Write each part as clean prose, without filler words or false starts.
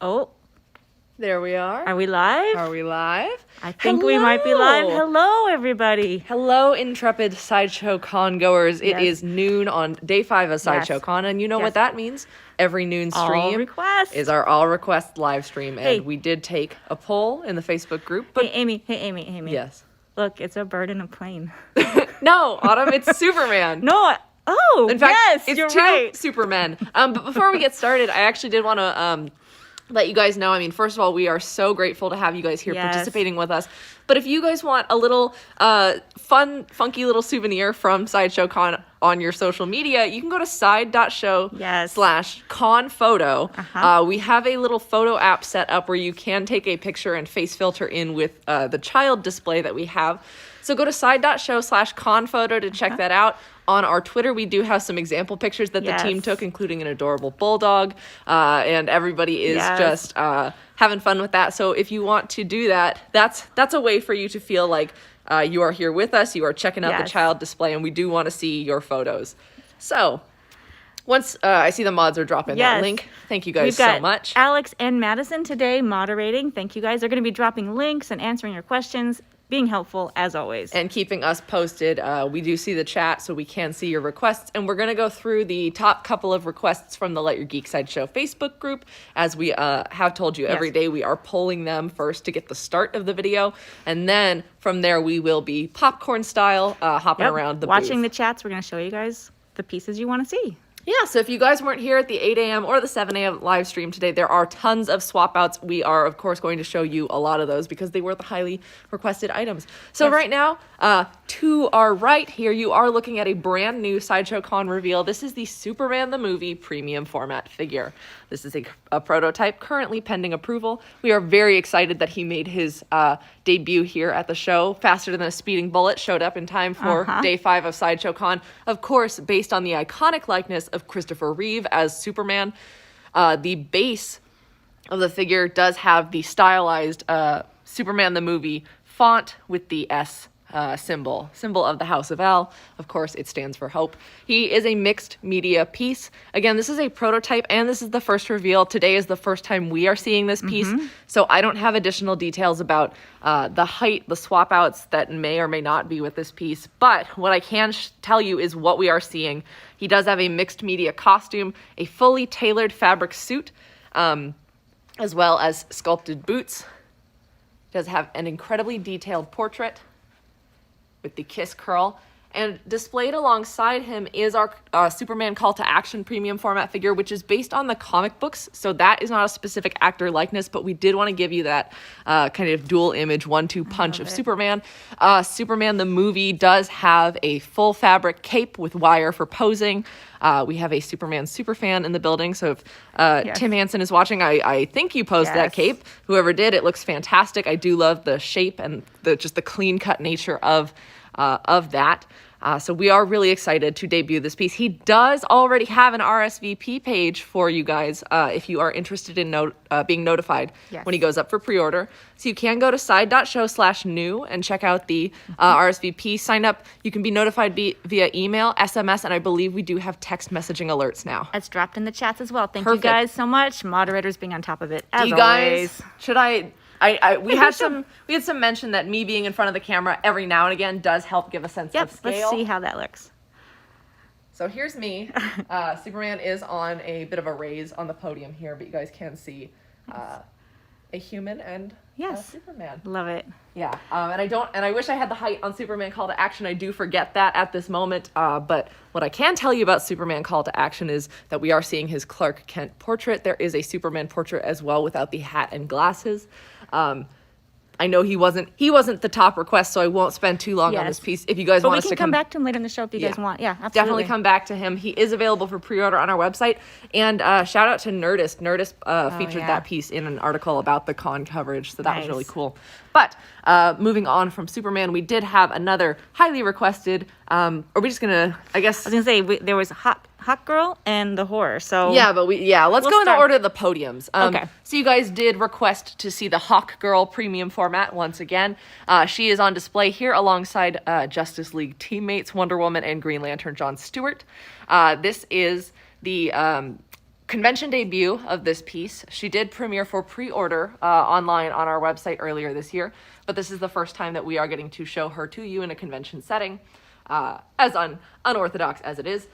Oh, there we are. are we live? Are we live? I think we might be live. Hello, everybody. Hello, intrepid Sideshow Con goers. It Yes. is noon on day 5 of Sideshow Yes. Con, and you know Yes. what that means? Every noon All stream requests. is our all request live stream, and Hey. we did take a poll in the Facebook group. But Hey, Amy. yes, Look, it's a bird in a plane. no, Autumn, it's Superman. No. Oh, In fact, yes, it's you're two right. Supermen. But before we get started, I actually did want to let you guys know. I mean, first of all, we are so grateful to have you guys here Yes. participating with us. But if you guys want a little fun, funky little souvenir from Sideshow Con on your social media, you can go to side.show Yes. /conphoto. Uh-huh. We have a little photo app set up where you can take a picture and face filter in with the child display that we have. So go to side.show /conphoto to check that out. On our Twitter, we do have some example pictures that the Yes. team took, including an adorable bulldog, and everybody is Yes. just having fun with that. So if you want to do that, that's a way for you to feel like you are here with us, you are checking out the Yes. child display, and we do want to see your photos. So once I see the mods are dropping that Yes. link, thank you guys We've got so much. Alex and Madison today moderating. Thank you guys. They're going to be dropping links and answering your questions, being helpful as always. And keeping us posted. We do see the chat, so we can see your requests. And we're going to go through the top couple of requests from the Let Your Geek Side Show Facebook group. As we have told you every Yes. day, we are polling them first to get the start of the video. And then from there, we will be popcorn style hopping Yep. around the Watching booth. the chats, we're going to show you guys the pieces you want to see. Yeah, so if you guys weren't here at the 8 a.m. or the 7 a.m. live stream today, there are tons of swap outs. We are, of course, going to show you a lot of those because they were the highly requested items. So Yes. right now, to our right here, you are looking at a brand new Sideshow Con reveal. This is the Superman the Movie premium format figure. This is a prototype currently pending approval. We are very excited that he made his debut here at the show. Faster than a speeding bullet, showed up in time for day 5 of Sideshow Con. Of course, based on the iconic likeness of Christopher Reeve as Superman. The base of the figure does have the stylized Superman the Movie font with the S symbol of the House of L. Of course, it stands for hope. He is a mixed media piece. Again, this is a prototype and this is the first reveal. Today is the first time we are seeing this piece, so I don't have additional details about the height, the swap outs that may or may not be with this piece, but what I can tell you is what we are seeing. He does have a mixed media costume, a fully tailored fabric suit, as well as sculpted boots. Does have an incredibly detailed portrait with the kiss curl, and displayed alongside him is our Superman Call to Action premium format figure, which is based on the comic books, so that is not a specific actor likeness, but we did want to give you that kind of dual image 1-2 punch of Superman. Superman the Movie does have a full fabric cape with wire for posing. We have a Superman superfan in the building, so if Tim Hansen is watching, I think you posed that cape. Whoever did, it looks fantastic. I do love the shape and just the clean-cut nature of that. So we are really excited to debut this piece. He does already have an RSVP page for you guys if you are interested in being notified when he goes up for pre-order. So you can go to side.show/new and check out the RSVP. Sign up. You can be notified via email, SMS, and I believe we do have text messaging alerts now. It's dropped in the chats as well. Thank Perfect. you guys so much. Moderators being on top of it as Do you always. guys, should we had some mention that me being in front of the camera every now and again does help give a sense of scale. Let's see how that looks. So here's me. Superman is on a bit of a raise on the podium here, but you guys can see a human and Superman. Love it. Yeah, and I wish I had the height on Superman Call to Action. I do forget that at this moment. But what I can tell you about Superman Call to Action is that we are seeing his Clark Kent portrait. There is a Superman portrait as well without the hat and glasses. I know he wasn't the top request, so I won't spend too long on this piece. If you guys want us to come back to him later in the show if you guys want. Yeah, absolutely. Definitely come back to him. He is available for pre-order on our website. And shout out to Nerdist. Nerdist featured that piece in an article about the con coverage, so that was really cool. But moving on from Superman, we did have another highly requested. Are we just gonna? I guess I was gonna say there was Hot Girl and the Horror. So yeah, but let's go in the order of the podiums. Okay. So you guys did request to see the Hawk Girl premium format once again. She is on display here alongside Justice League teammates Wonder Woman and Green Lantern John Stewart. This is the convention debut of this piece. She did premiere for pre-order online on our website earlier this year, but this is the first time that we are getting to show her to you in a convention setting, as unorthodox as it is.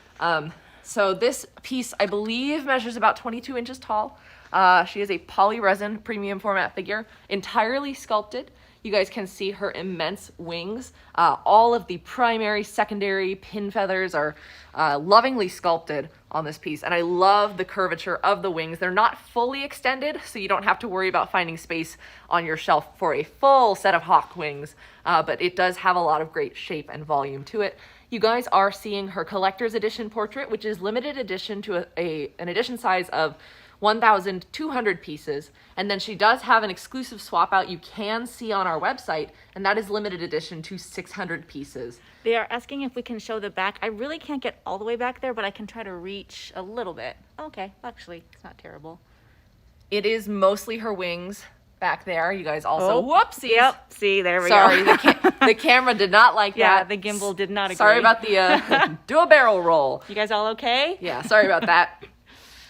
So this piece, I believe, measures about 22 inches tall. She is a poly resin premium format figure, entirely sculpted. You guys can see her immense wings. All of the primary, secondary pin feathers are lovingly sculpted on this piece. And I love the curvature of the wings. They're not fully extended, so you don't have to worry about finding space on your shelf for a full set of hawk wings. But it does have a lot of great shape and volume to it. You guys are seeing her collector's edition portrait, which is limited edition to an edition size of 1,200 pieces, and then she does have an exclusive swap out you can see on our website, and that is limited edition to 600 pieces. They are asking if we can show the back. I really can't get all the way back there, but I can try to reach a little bit. Okay, actually, it's not terrible. It is mostly her wings back there. You guys also, whoopsies. Yep, see, there we Sorry, go. the camera did not like Yeah, that. the gimbal did not agree. Sorry about the, do a barrel roll. You guys all okay? Yeah, sorry about that.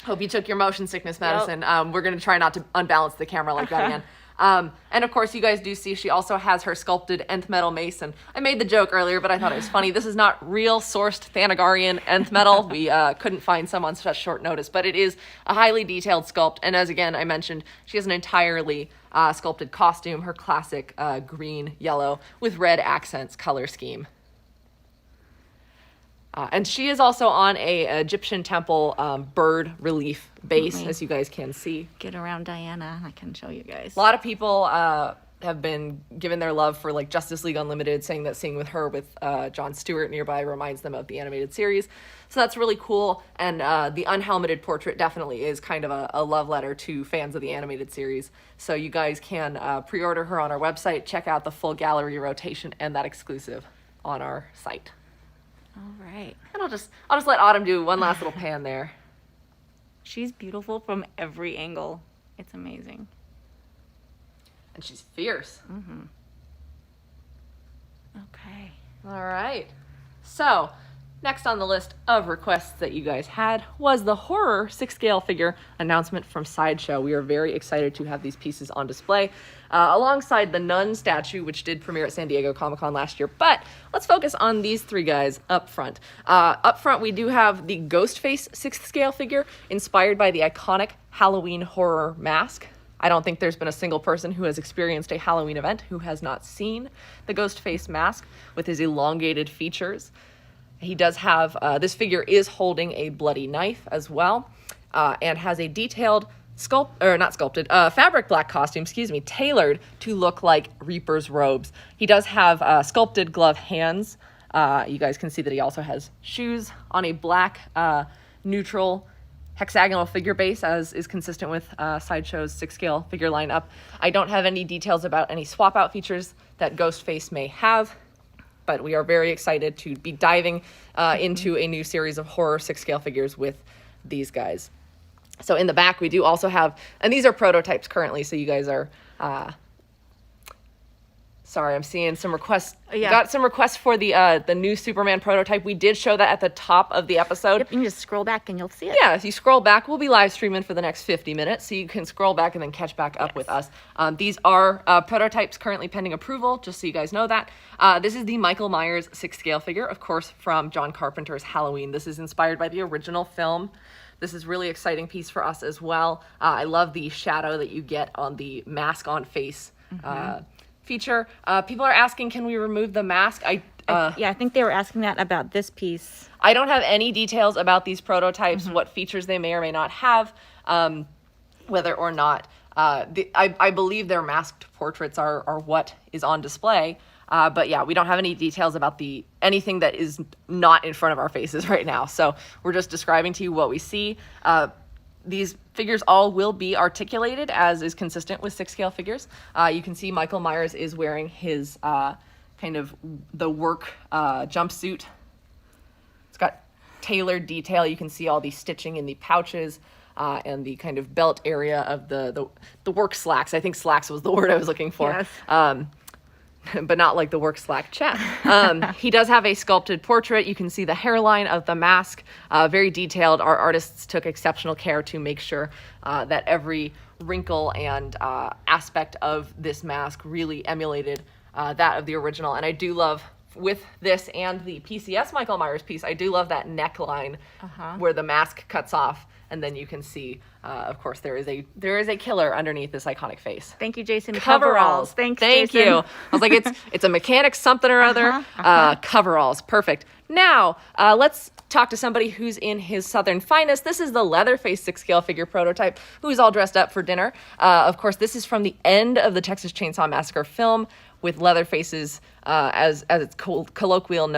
Hope you took your motion sickness medicine. Yep. We're going to try not to unbalance the camera like that again. And of course, you guys do see she also has her sculpted nth metal mace. And I made the joke earlier, but I thought it was funny. This is not real sourced Thanagarian nth metal. We couldn't find some on such short notice, but it is a highly detailed sculpt. And as again, I mentioned, she has an entirely sculpted costume, her classic green, yellow with red accents color scheme. And she is also on a Egyptian temple bird relief base, as you guys can see. Get around Diana. I can show you guys. A lot of people have been given their love for like Justice League Unlimited, saying that seeing with her with Jon Stewart nearby reminds them of the animated series. So that's really cool. And the unhelmeted portrait definitely is kind of a love letter to fans of the animated series. So you guys can pre-order her on our website, check out the full gallery rotation and that exclusive on our site. All right. And I'll just let Autumn do one last little pan there. She's beautiful from every angle. It's amazing. And she's fierce. Mm-hmm. Okay. All right. So, next on the list of requests that you guys had was the horror 6-scale figure announcement from Sideshow. We are very excited to have these pieces on display alongside the Nun statue, which did premiere at San Diego Comic-Con last year. But let's focus on these three guys up front. Up front, we do have the Ghostface 6th scale figure inspired by the iconic Halloween horror mask. I don't think there's been a single person who has experienced a Halloween event who has not seen the Ghostface mask with his elongated features. He does have, this figure is holding a bloody knife as well, and has a detailed fabric black costume, tailored to look like Reaper's robes. He does have sculpted glove hands. You guys can see that he also has shoes on a black neutral hexagonal figure base, as is consistent with Sideshow's 6-scale figure lineup. I don't have any details about any swap out features that Ghostface may have, but we are very excited to be diving into a new series of horror 6-scale figures with these guys. So in the back, we do also have, and these are prototypes currently, so you guys are, sorry, I'm seeing some requests. Yeah. Got some requests for the new Superman prototype. We did show that at the top of the episode. Yep, you can just scroll back and you'll see it. Yeah, if you scroll back, we'll be live streaming for the next 50 minutes, so you can scroll back and then catch back up with us. These are prototypes currently pending approval, just so you guys know that. This is the Michael Myers 6-scale figure, of course, from John Carpenter's Halloween. This is inspired by the original film. This is a really exciting piece for us as well. I love the shadow that you get on the mask on face feature. People are asking, can we remove the mask? I think they were asking that about this piece. I don't have any details about these prototypes, what features they may or may not have, whether or not. I believe their masked portraits are what is on display. But yeah, we don't have any details about anything that is not in front of our faces right now. So we're just describing to you what we see. These figures all will be articulated, as is consistent with 6-scale figures. You can see Michael Myers is wearing his kind of the work jumpsuit. It's got tailored detail. You can see all the stitching in the pouches and the kind of belt area of the work slacks. I think slacks was the word I was looking for. Yes. but not like the work slack chat. He does have a sculpted portrait. You can see the hairline of the mask, very detailed. Our artists took exceptional care to make sure that every wrinkle and aspect of this mask really emulated that of the original. And I do love, with this and the PCS Michael Myers piece, I do love that neckline where the mask cuts off, and then you can see, of course, there is a killer underneath this iconic face. Thank you, Jason. Coveralls. Thank Jason. You. I was like, it's a mechanic something or other. Coveralls. Perfect. Now, let's talk to somebody who's in his southern finest. This is the Leatherface 6-scale figure prototype, who's all dressed up for dinner. Of course, this is from the end of the Texas Chainsaw Massacre film, with Leatherface's, as it's colloquially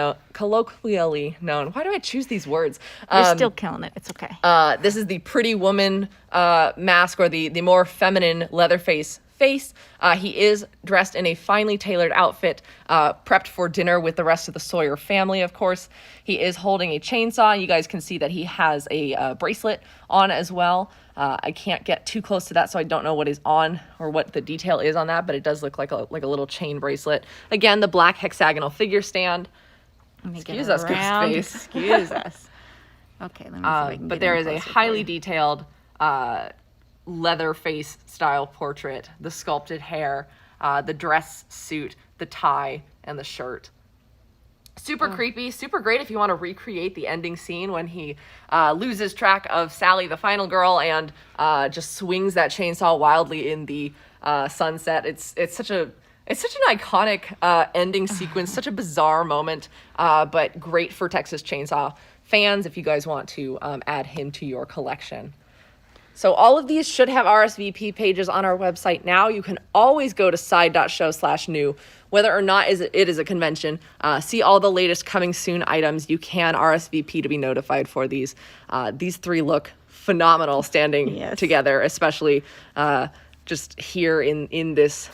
known. Why do I choose these words? You're still killing it. It's okay. This is the pretty woman mask, or the more feminine Leatherface face. He is dressed in a finely tailored outfit, prepped for dinner with the rest of the Sawyer family, of course. He is holding a chainsaw. You guys can see that he has a bracelet on as well. I can't get too close to that, so I don't know what is on or what the detail is on that, but it does look like a little chain bracelet. Again, the black hexagonal figure stand. Excuse us, Ghostface. Excuse us. Okay, let me see if I can but get there in is a closer highly for you. detailed Leatherface style portrait, the sculpted hair, the dress suit, the tie, and the shirt. Super creepy, super great if you want to recreate the ending scene when he loses track of Sally, the final girl, and just swings that chainsaw wildly in the sunset. It's such an iconic ending sequence, such a bizarre moment, but great for Texas Chainsaw fans if you guys want to add him to your collection. So all of these should have RSVP pages on our website now. You can always go to side.show/new, whether or not it is a convention. See all the latest coming soon items. You can RSVP to be notified for these. These three look phenomenal standing together, especially just here in this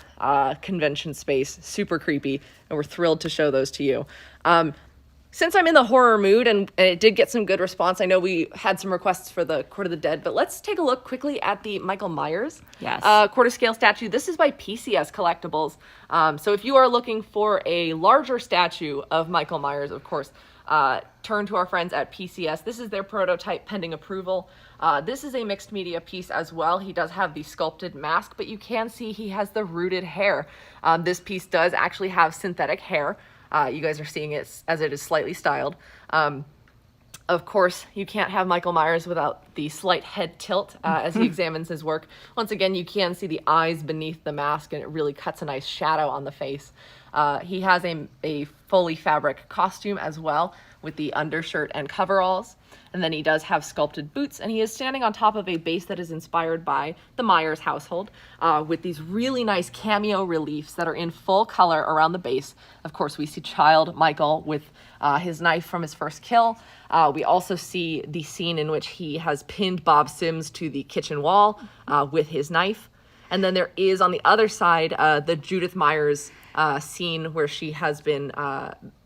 convention space. Super creepy, and we're thrilled to show those to you. Since I'm in the horror mood, and it did get some good response, I know we had some requests for the Court of the Dead, but let's take a look quickly at the Michael Myers quarter scale statue. This is by PCS Collectibles. So if you are looking for a larger statue of Michael Myers, of course, turn to our friends at PCS. This is their prototype pending approval. This is a mixed media piece as well. He does have the sculpted mask, but you can see he has the rooted hair. This piece does actually have synthetic hair. You guys are seeing it as it is slightly styled. Of course, you can't have Michael Myers without the slight head tilt as he examines his work. Once again, you can see the eyes beneath the mask, and it really cuts a nice shadow on the face. He has a fully fabric costume as well, with the undershirt and coveralls. And then he does have sculpted boots, and he is standing on top of a base that is inspired by the Myers household, with these really nice cameo reliefs that are in full color around the base. Of course, we see child Michael with his knife from his first kill. We also see the scene in which he has pinned Bob Sims to the kitchen wall with his knife. And then there is, on the other side, the Judith Meyers scene where she has been,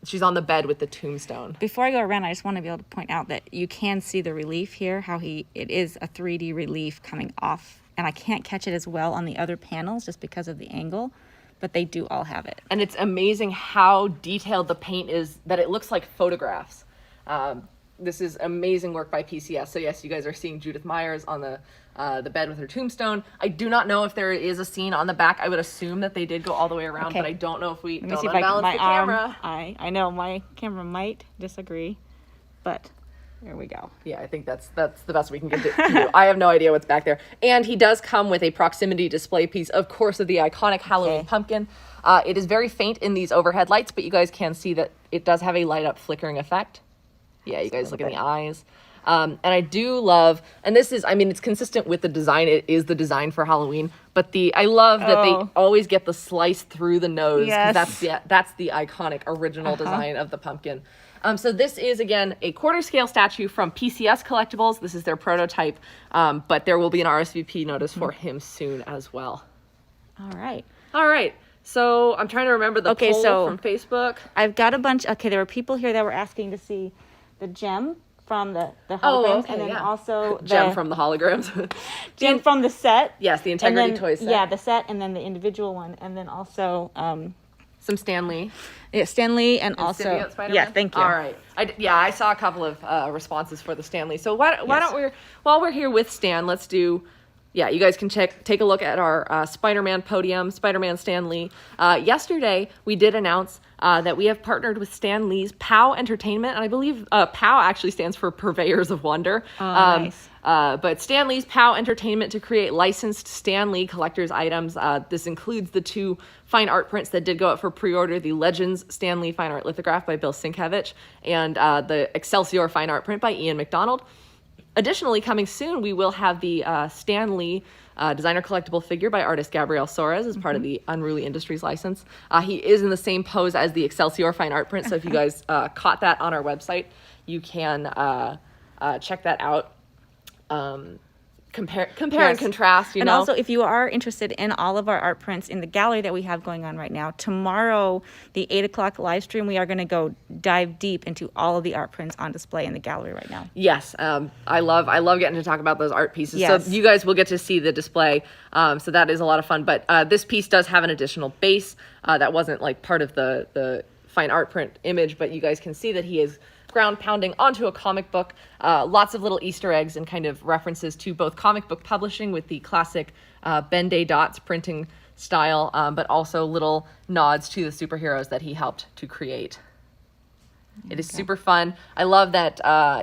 she's on the bed with the tombstone. Before I go around, I just want to be able to point out that you can see the relief here, how it is a 3D relief coming off, and I can't catch it as well on the other panels just because of the angle, but they do all have it. And it's amazing how detailed the paint is, that it looks like photographs. This is amazing work by PCS. So yes, you guys are seeing Judith Meyers on the bed with her tombstone. I do not know if there is a scene on the back. I would assume that they did go all the way around, but I don't know if we don't unbalance the camera. I know my camera might disagree, but there we go. Yeah, I think that's the best we can get to do. I have no idea what's back there. And he does come with a proximity display piece, of course, of the iconic Halloween pumpkin. It is very faint in these overhead lights, but you guys can see that it does have a light up flickering effect. Yeah, you guys look in the eyes. And I do love, and this is, I mean, it's consistent with the design. It is the design for Halloween, but I love that they always get the slice through the nose. Yes. That's the iconic original design of the pumpkin. So this is, again, a quarter scale statue from PCS Collectibles. This is their prototype, but there will be an RSVP notice for him soon as well. All right. So I'm trying to remember the poll from Facebook. I've got a bunch. Okay, there were people here that were asking to see the gem from the holograms, and then also the gem from the holograms. gem from the set. Yes, the Integrity Toys set. Yeah, the set, and then the individual one, and then also some Stan Lee. Yeah, Stan Lee and also Symbiote Spider-Man? yeah, thank you. All right. I saw a couple of responses for the Stan Lee. So why don't we, while we're here with Stan, let's do. Yeah, you guys can take a look at our Spider-Man podium, Spider-Man Stan Lee. Yesterday, we did announce that we have partnered with Stan Lee's POW Entertainment, and I believe POW actually stands for Purveyors of Wonder. Nice. But Stan Lee's POW Entertainment to create licensed Stan Lee collector's items. This includes the 2 fine art prints that did go up for pre-order, the Legends Stan Lee fine art lithograph by Bill Sienkiewicz, and the Excelsior fine art print by Ian McDonald. Additionally, coming soon, we will have the Stan Lee designer collectible figure by artist Gabriel Soares as part of the Unruly Industries license. He is in the same pose as the Excelsior fine art print, so if you guys caught that on our website, you can check that out. Compare and contrast, And also, if you are interested in all of our art prints in the gallery that we have going on right now, tomorrow, the 8 o'clock live stream, we are going to go dive deep into all of the art prints on display in the gallery right now. Yes, I love getting to talk about those art pieces. Yes. So you guys will get to see the display. So that is a lot of fun. But this piece does have an additional base that wasn't like part of the fine art print image, but you guys can see that he is ground pounding onto a comic book. Lots of little Easter eggs and kind of references to both comic book publishing with the classic Ben-Day dots printing style, but also little nods to the superheroes that he helped to create. It is super fun. I love that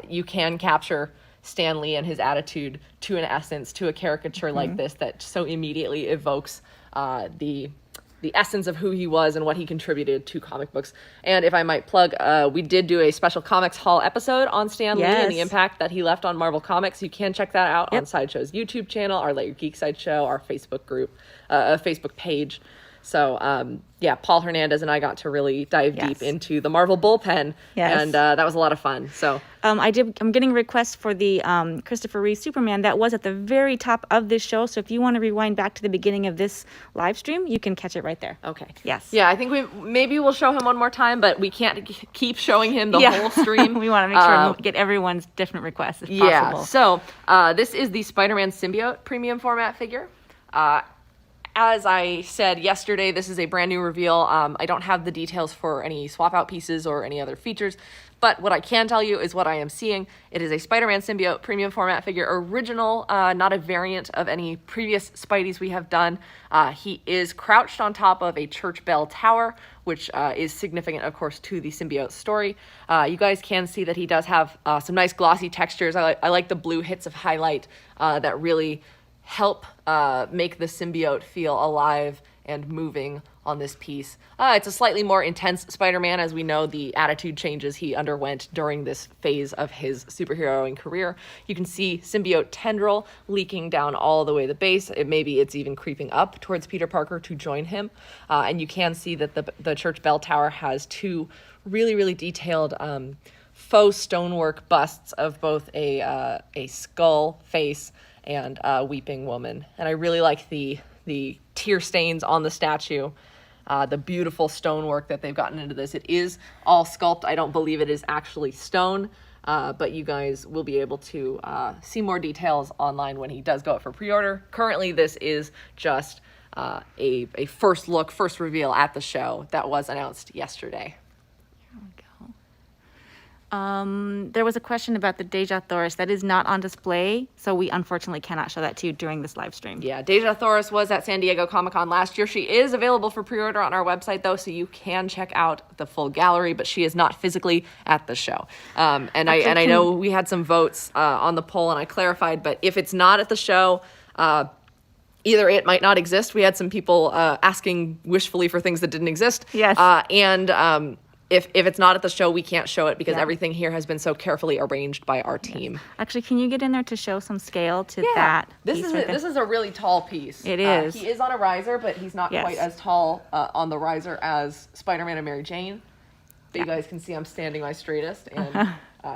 you can capture Stan Lee and his attitude to an essence, to a caricature like this that so immediately evokes the essence of who he was and what he contributed to comic books. And if I might plug, we did do a special Comics Hall episode on Stan Lee and the impact that he left on Marvel Comics. You can check that out on Sideshow's YouTube channel, our Let Your Geek Side show, our Facebook group, Facebook page. So, Paul Hernandez and I got to really dive deep into the Marvel bullpen, and that was a lot of fun. So, I'm getting requests for the Christopher Reeve Superman that was at the very top of this show. So if you want to rewind back to the beginning of this live stream, you can catch it right there. Okay. Yes. Yeah, I think we'll show him one more time, but we can't keep showing him the whole stream. We want to make sure we get everyone's different requests if possible. So this is the Spider-Man Symbiote premium format figure. As I said yesterday, this is a brand new reveal. I don't have the details for any swap out pieces or any other features, but what I can tell you is what I am seeing. It is a Spider-Man Symbiote premium format figure, original, not a variant of any previous Spideys we have done. He is crouched on top of a church bell tower, which is significant, of course, to the symbiote story. You guys can see that he does have some nice glossy textures. I like the blue hits of highlight that really help make the symbiote feel alive and moving on this piece. It's a slightly more intense Spider-Man, as we know the attitude changes he underwent during this phase of his superheroing career. You can see symbiote tendril leaking down all the way to the base. Maybe it's even creeping up towards Peter Parker to join him. And you can see that the church bell tower has 2 really, really detailed faux stonework busts of both a skull face and a weeping woman. And I really like the tear stains on the statue, the beautiful stonework that they've gotten into this. It is all sculpt. I don't believe it is actually stone, but you guys will be able to see more details online when he does go up for pre-order. Currently, this is just a first look, first reveal at the show that was announced yesterday. There was a question about the Deja Thoris that is not on display, so we unfortunately cannot show that to you during this live stream. Yeah, Deja Thoris was at San Diego Comic-Con last year. She is available for pre-order on our website, though, so you can check out the full gallery, but she is not physically at the show. I know we had some votes on the poll, and I clarified, but if it's not at the show, either it might not exist. We had some people asking wishfully for things that didn't exist. Yes. If it's not at the show, we can't show it because everything here has been so carefully arranged by our team. Yes. Actually, can you get in there to show some scale to that? This is a really tall piece. It is. He is on a riser, but he's not quite as tall on the riser as Spider-Man and Mary Jane. But you guys can see I'm standing my straightest, and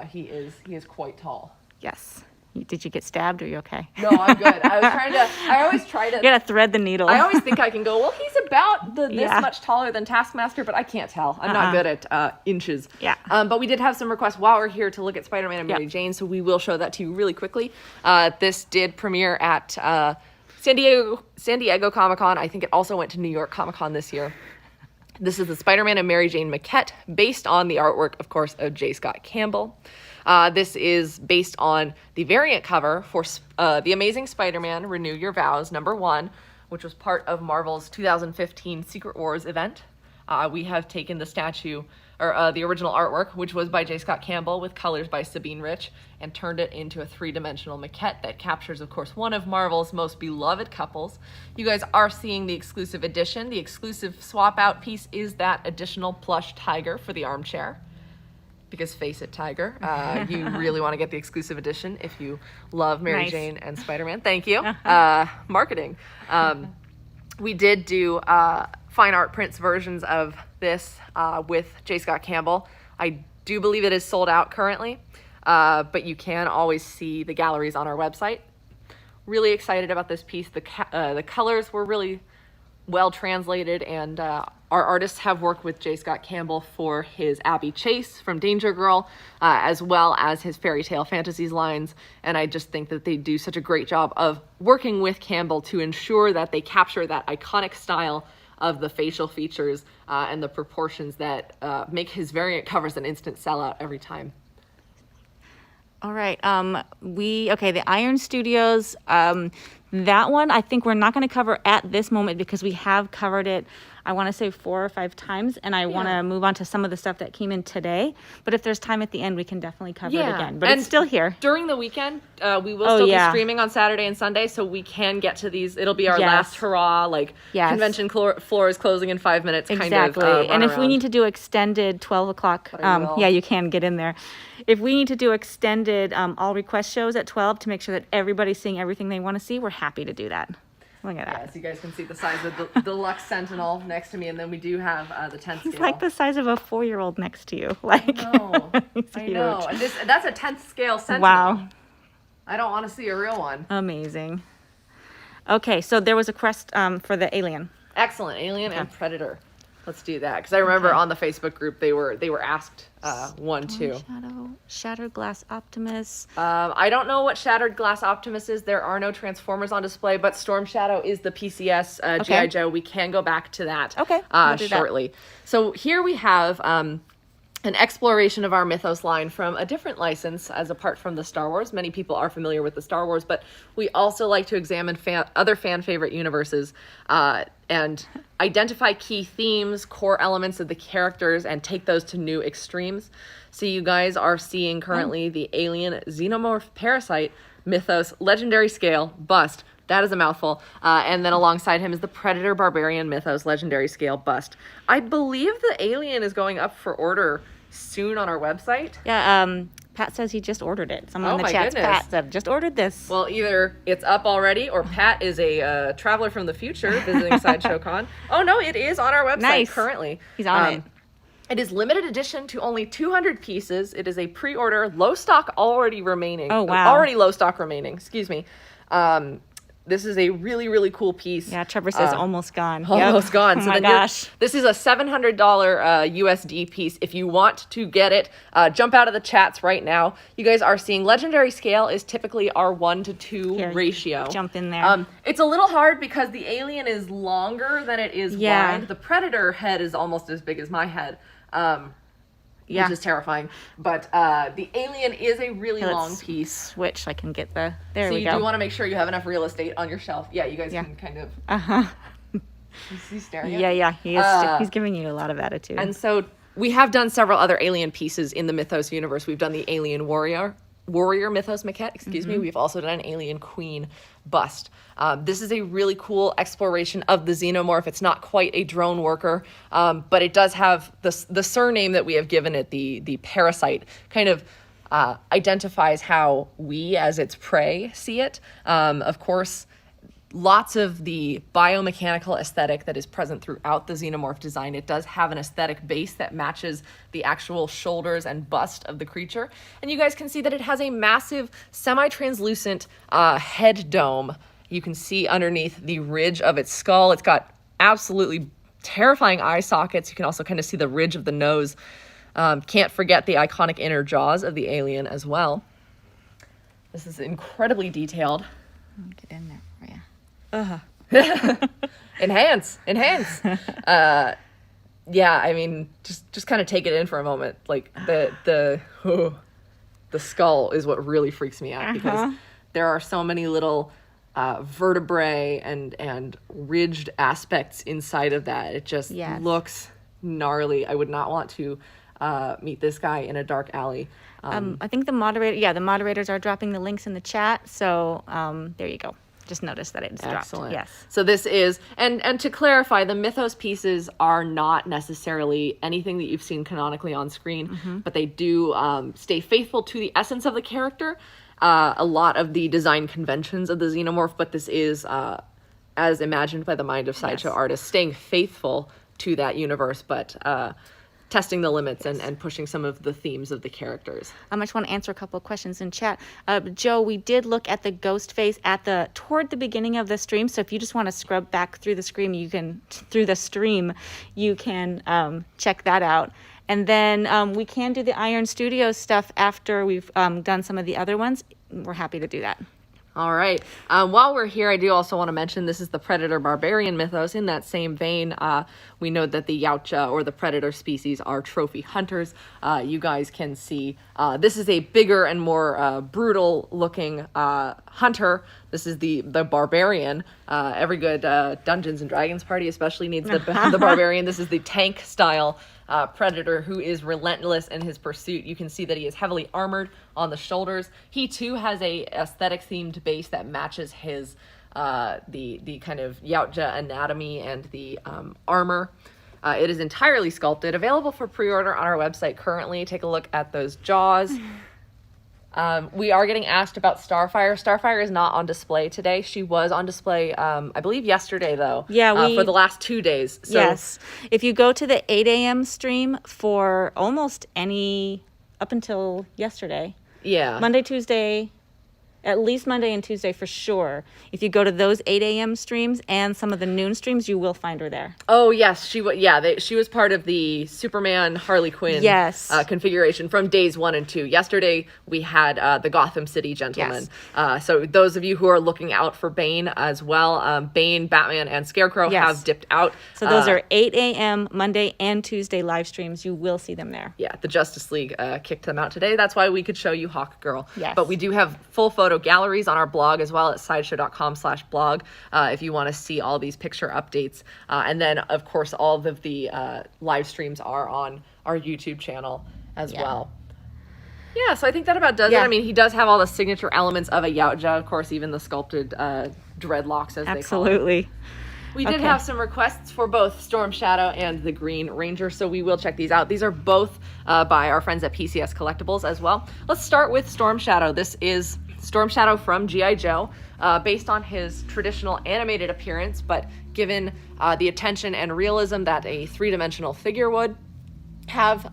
he is quite tall. Yes. Did you get stabbed? Or are you okay? No, I'm good. I always try to. You gotta thread the needle. I always think I can go, well, he's about this much taller than Taskmaster, but I can't tell. I'm not good at inches. Yeah. But we did have some requests while we're here to look at Spider-Man and Mary Jane, so we will show that to you really quickly. This did premiere at San Diego Comic-Con. I think it also went to New York Comic-Con this year. This is the Spider-Man and Mary Jane maquette based on the artwork, of course, of J. Scott Campbell. This is based on the variant cover for The Amazing Spider-Man Renew Your Vows #1, which was part of Marvel's 2015 Secret Wars event. We have taken the statue, or the original artwork, which was by J. Scott Campbell with colors by Sabine Rich, and turned it into a 3-dimensional maquette that captures, of course, one of Marvel's most beloved couples. You guys are seeing the exclusive edition. The exclusive swap-out piece is that additional plush tiger for the armchair. Because face it, Tiger, you really want to get the exclusive edition if you love Mary Nice. Jane and Spider-Man. Thank you. Marketing. We did do fine art prints versions of this with J. Scott Campbell. I do believe it is sold out currently, but you can always see the galleries on our website. Really excited about this piece. The colors were really well translated, and our artists have worked with J. Scott Campbell for his Abby Chase from Danger Girl, as well as his Fairy Tale Fantasies lines, and I just think that they do such a great job of working with Campbell to ensure that they capture that iconic style of the facial features and the proportions that make his variant covers an instant sellout every time. All right. The Iron Studios, that one I think we're not going to cover at this moment because we have covered it, I want to say 4 or 5 times, and I want to move on to some of the stuff that came in today. But if there's time at the end, we can definitely cover it again. But and it's still here. During the weekend, we will still be streaming on Saturday and Sunday, so we can get to these. It'll be our last hurrah, convention floor is closing in 5 minutes, kind of. Exactly. And if we need to do extended 12 o'clock, you can get in there. If we need to do extended all request shows at 12 to make sure that everybody's seeing everything they want to see, we're happy to do that. Look at that. Yes, you guys can see the size of the Deluxe Sentinel next to me, and then we do have the 10th scale. He's like the size of a 4-year-old next to you. I know. And that's a 10th scale Sentinel. Wow. I don't want to see a real one. Amazing. Okay, so there was a quest for the alien. Excellent. Alien and Predator. Let's do that, because I remember on the Facebook group they were asked one too. Shattered Glass Optimus. I don't know what Shattered Glass Optimus is. There are no Transformers on display, but Storm Shadow is the PCS G.I. Joe. We can go back to that shortly. So here we have an exploration of our Mythos line from a different license as apart from the Star Wars. Many people are familiar with the Star Wars, but we also like to examine other fan favorite universes and identify key themes, core elements of the characters, and take those to new extremes. So you guys are seeing currently the Alien Xenomorph Parasite Mythos Legendary Scale Bust. That is a mouthful. And then alongside him is the Predator Barbarian Mythos Legendary Scale Bust. I believe the Alien is going up for order soon on our website. Yeah, Pat says he just ordered it. Someone in the chat, Pat, said, just ordered this. Well, either it's up already or Pat is a traveler from the future visiting Sideshow Con. Oh, no, it is on our website currently. He's on it. It is limited edition to only 200 pieces. It is a pre-order, low stock already remaining. Oh, wow. Already low stock remaining, excuse me. This is a really, really cool piece. Yeah, Trevor says almost gone. Almost gone. Oh my gosh. This is a $700 USD piece. If you want to get it, jump out of the chats right now. You guys are seeing Legendary Scale is typically our 1-to-2 ratio. Jump in there. It's a little hard because the Alien is longer than it is wide. The Predator head is almost as big as my head. Which is terrifying. But the Alien is a really long piece. Switch, I can get there we go. So you do want to make sure you have enough real estate on your shelf. Yeah, you guys can kind of... He's staring at Yeah, he is. He's giving you a lot of attitude. And so we have done several other Alien pieces in the Mythos universe. We've done the Alien Warrior Mythos maquette, excuse me. We've also done an Alien Queen bust. This is a really cool exploration of the Xenomorph. It's not quite a drone worker, but it does have the surname that we have given it, the Parasite, kind of identifies how we as its prey see it. Of course, lots of the biomechanical aesthetic that is present throughout the Xenomorph design. It does have an aesthetic base that matches the actual shoulders and bust of the creature. And you guys can see that it has a massive semi-translucent head dome. You can see underneath the ridge of its skull. It's got absolutely terrifying eye sockets. You can also kind of see the ridge of the nose. Can't forget the iconic inner jaws of the Alien as well. This is incredibly detailed. I'll get in there for you. Enhance. yeah, I mean, just kind of take it in for a moment. Like the skull is what really freaks me out because there are so many little vertebrae and ridged aspects inside of that. It just looks gnarly. I would not want to meet this guy in a dark alley. I think the moderators are dropping the links in the chat. So there you go. Just noticed that it's Excellent. dropped. Yes. So this is, and to clarify, the Mythos pieces are not necessarily anything that you've seen canonically on screen, but they do stay faithful to the essence of the character. A lot of the design conventions of the Xenomorph, but this is, as imagined by the mind of Sideshow artists, staying faithful to that universe, but testing the limits and pushing some of the themes of the characters. I just want to answer a couple of questions in chat. Joe, we did look at the ghost face toward the beginning of the stream. So if you just want to scrub back through the stream, you can check that out. And then we can do the Iron Studios stuff after we've done some of the other ones. We're happy to do that. All right. While we're here, I do also want to mention this is the Predator Barbarian mythos. In that same vein, we know that the Yautja or the Predator species are trophy hunters. You guys can see this is a bigger and more brutal looking hunter. This is the Barbarian. Every good Dungeons and Dragons party especially needs the Barbarian. This is the tank style Predator who is relentless in his pursuit. You can see that he is heavily armored on the shoulders. He too has a aesthetic themed base that matches his the kind of Yautja anatomy and the armor. It is entirely sculpted, available for pre-order on our website currently. Take a look at those jaws. We are getting asked about Starfire. Starfire is not on display today. She was on display, I believe, yesterday, though. Yeah, for the last 2 days. So, yes. If you go to the 8 a.m. stream for almost up until yesterday. Yeah. Monday, Tuesday, at least Monday and Tuesday for sure. If you go to those 8 a.m. streams and some of the noon streams, you will find her there. Oh, yes. She was part of the Superman Harley Quinn configuration from days 1 and 2. Yesterday, we had the Gotham City Gentleman. Yes. So those of you who are looking out for Bane as well, Bane, Batman, and Scarecrow have dipped out. So those are 8 a.m. Monday and Tuesday live streams. You will see them there. Yeah, the Justice League kicked them out today. That's why we could show you Hawk Girl. Yes. But we do have full photo galleries on our blog as well at sideshow.com/blog if you want to see all these picture updates. And then, of course, all of the live streams are on our YouTube channel as well. Yeah, so I think that about does it. I mean, he does have all the signature elements of a Yautja, of course, even the sculpted dreadlocks, as they call it. Absolutely. We did have some requests for both Storm Shadow and the Green Ranger, so we will check these out. These are both by our friends at PCS Collectibles as well. Let's start with Storm Shadow. This is Storm Shadow from G.I. Joe, based on his traditional animated appearance, but given the attention and realism that a three-dimensional figure would have.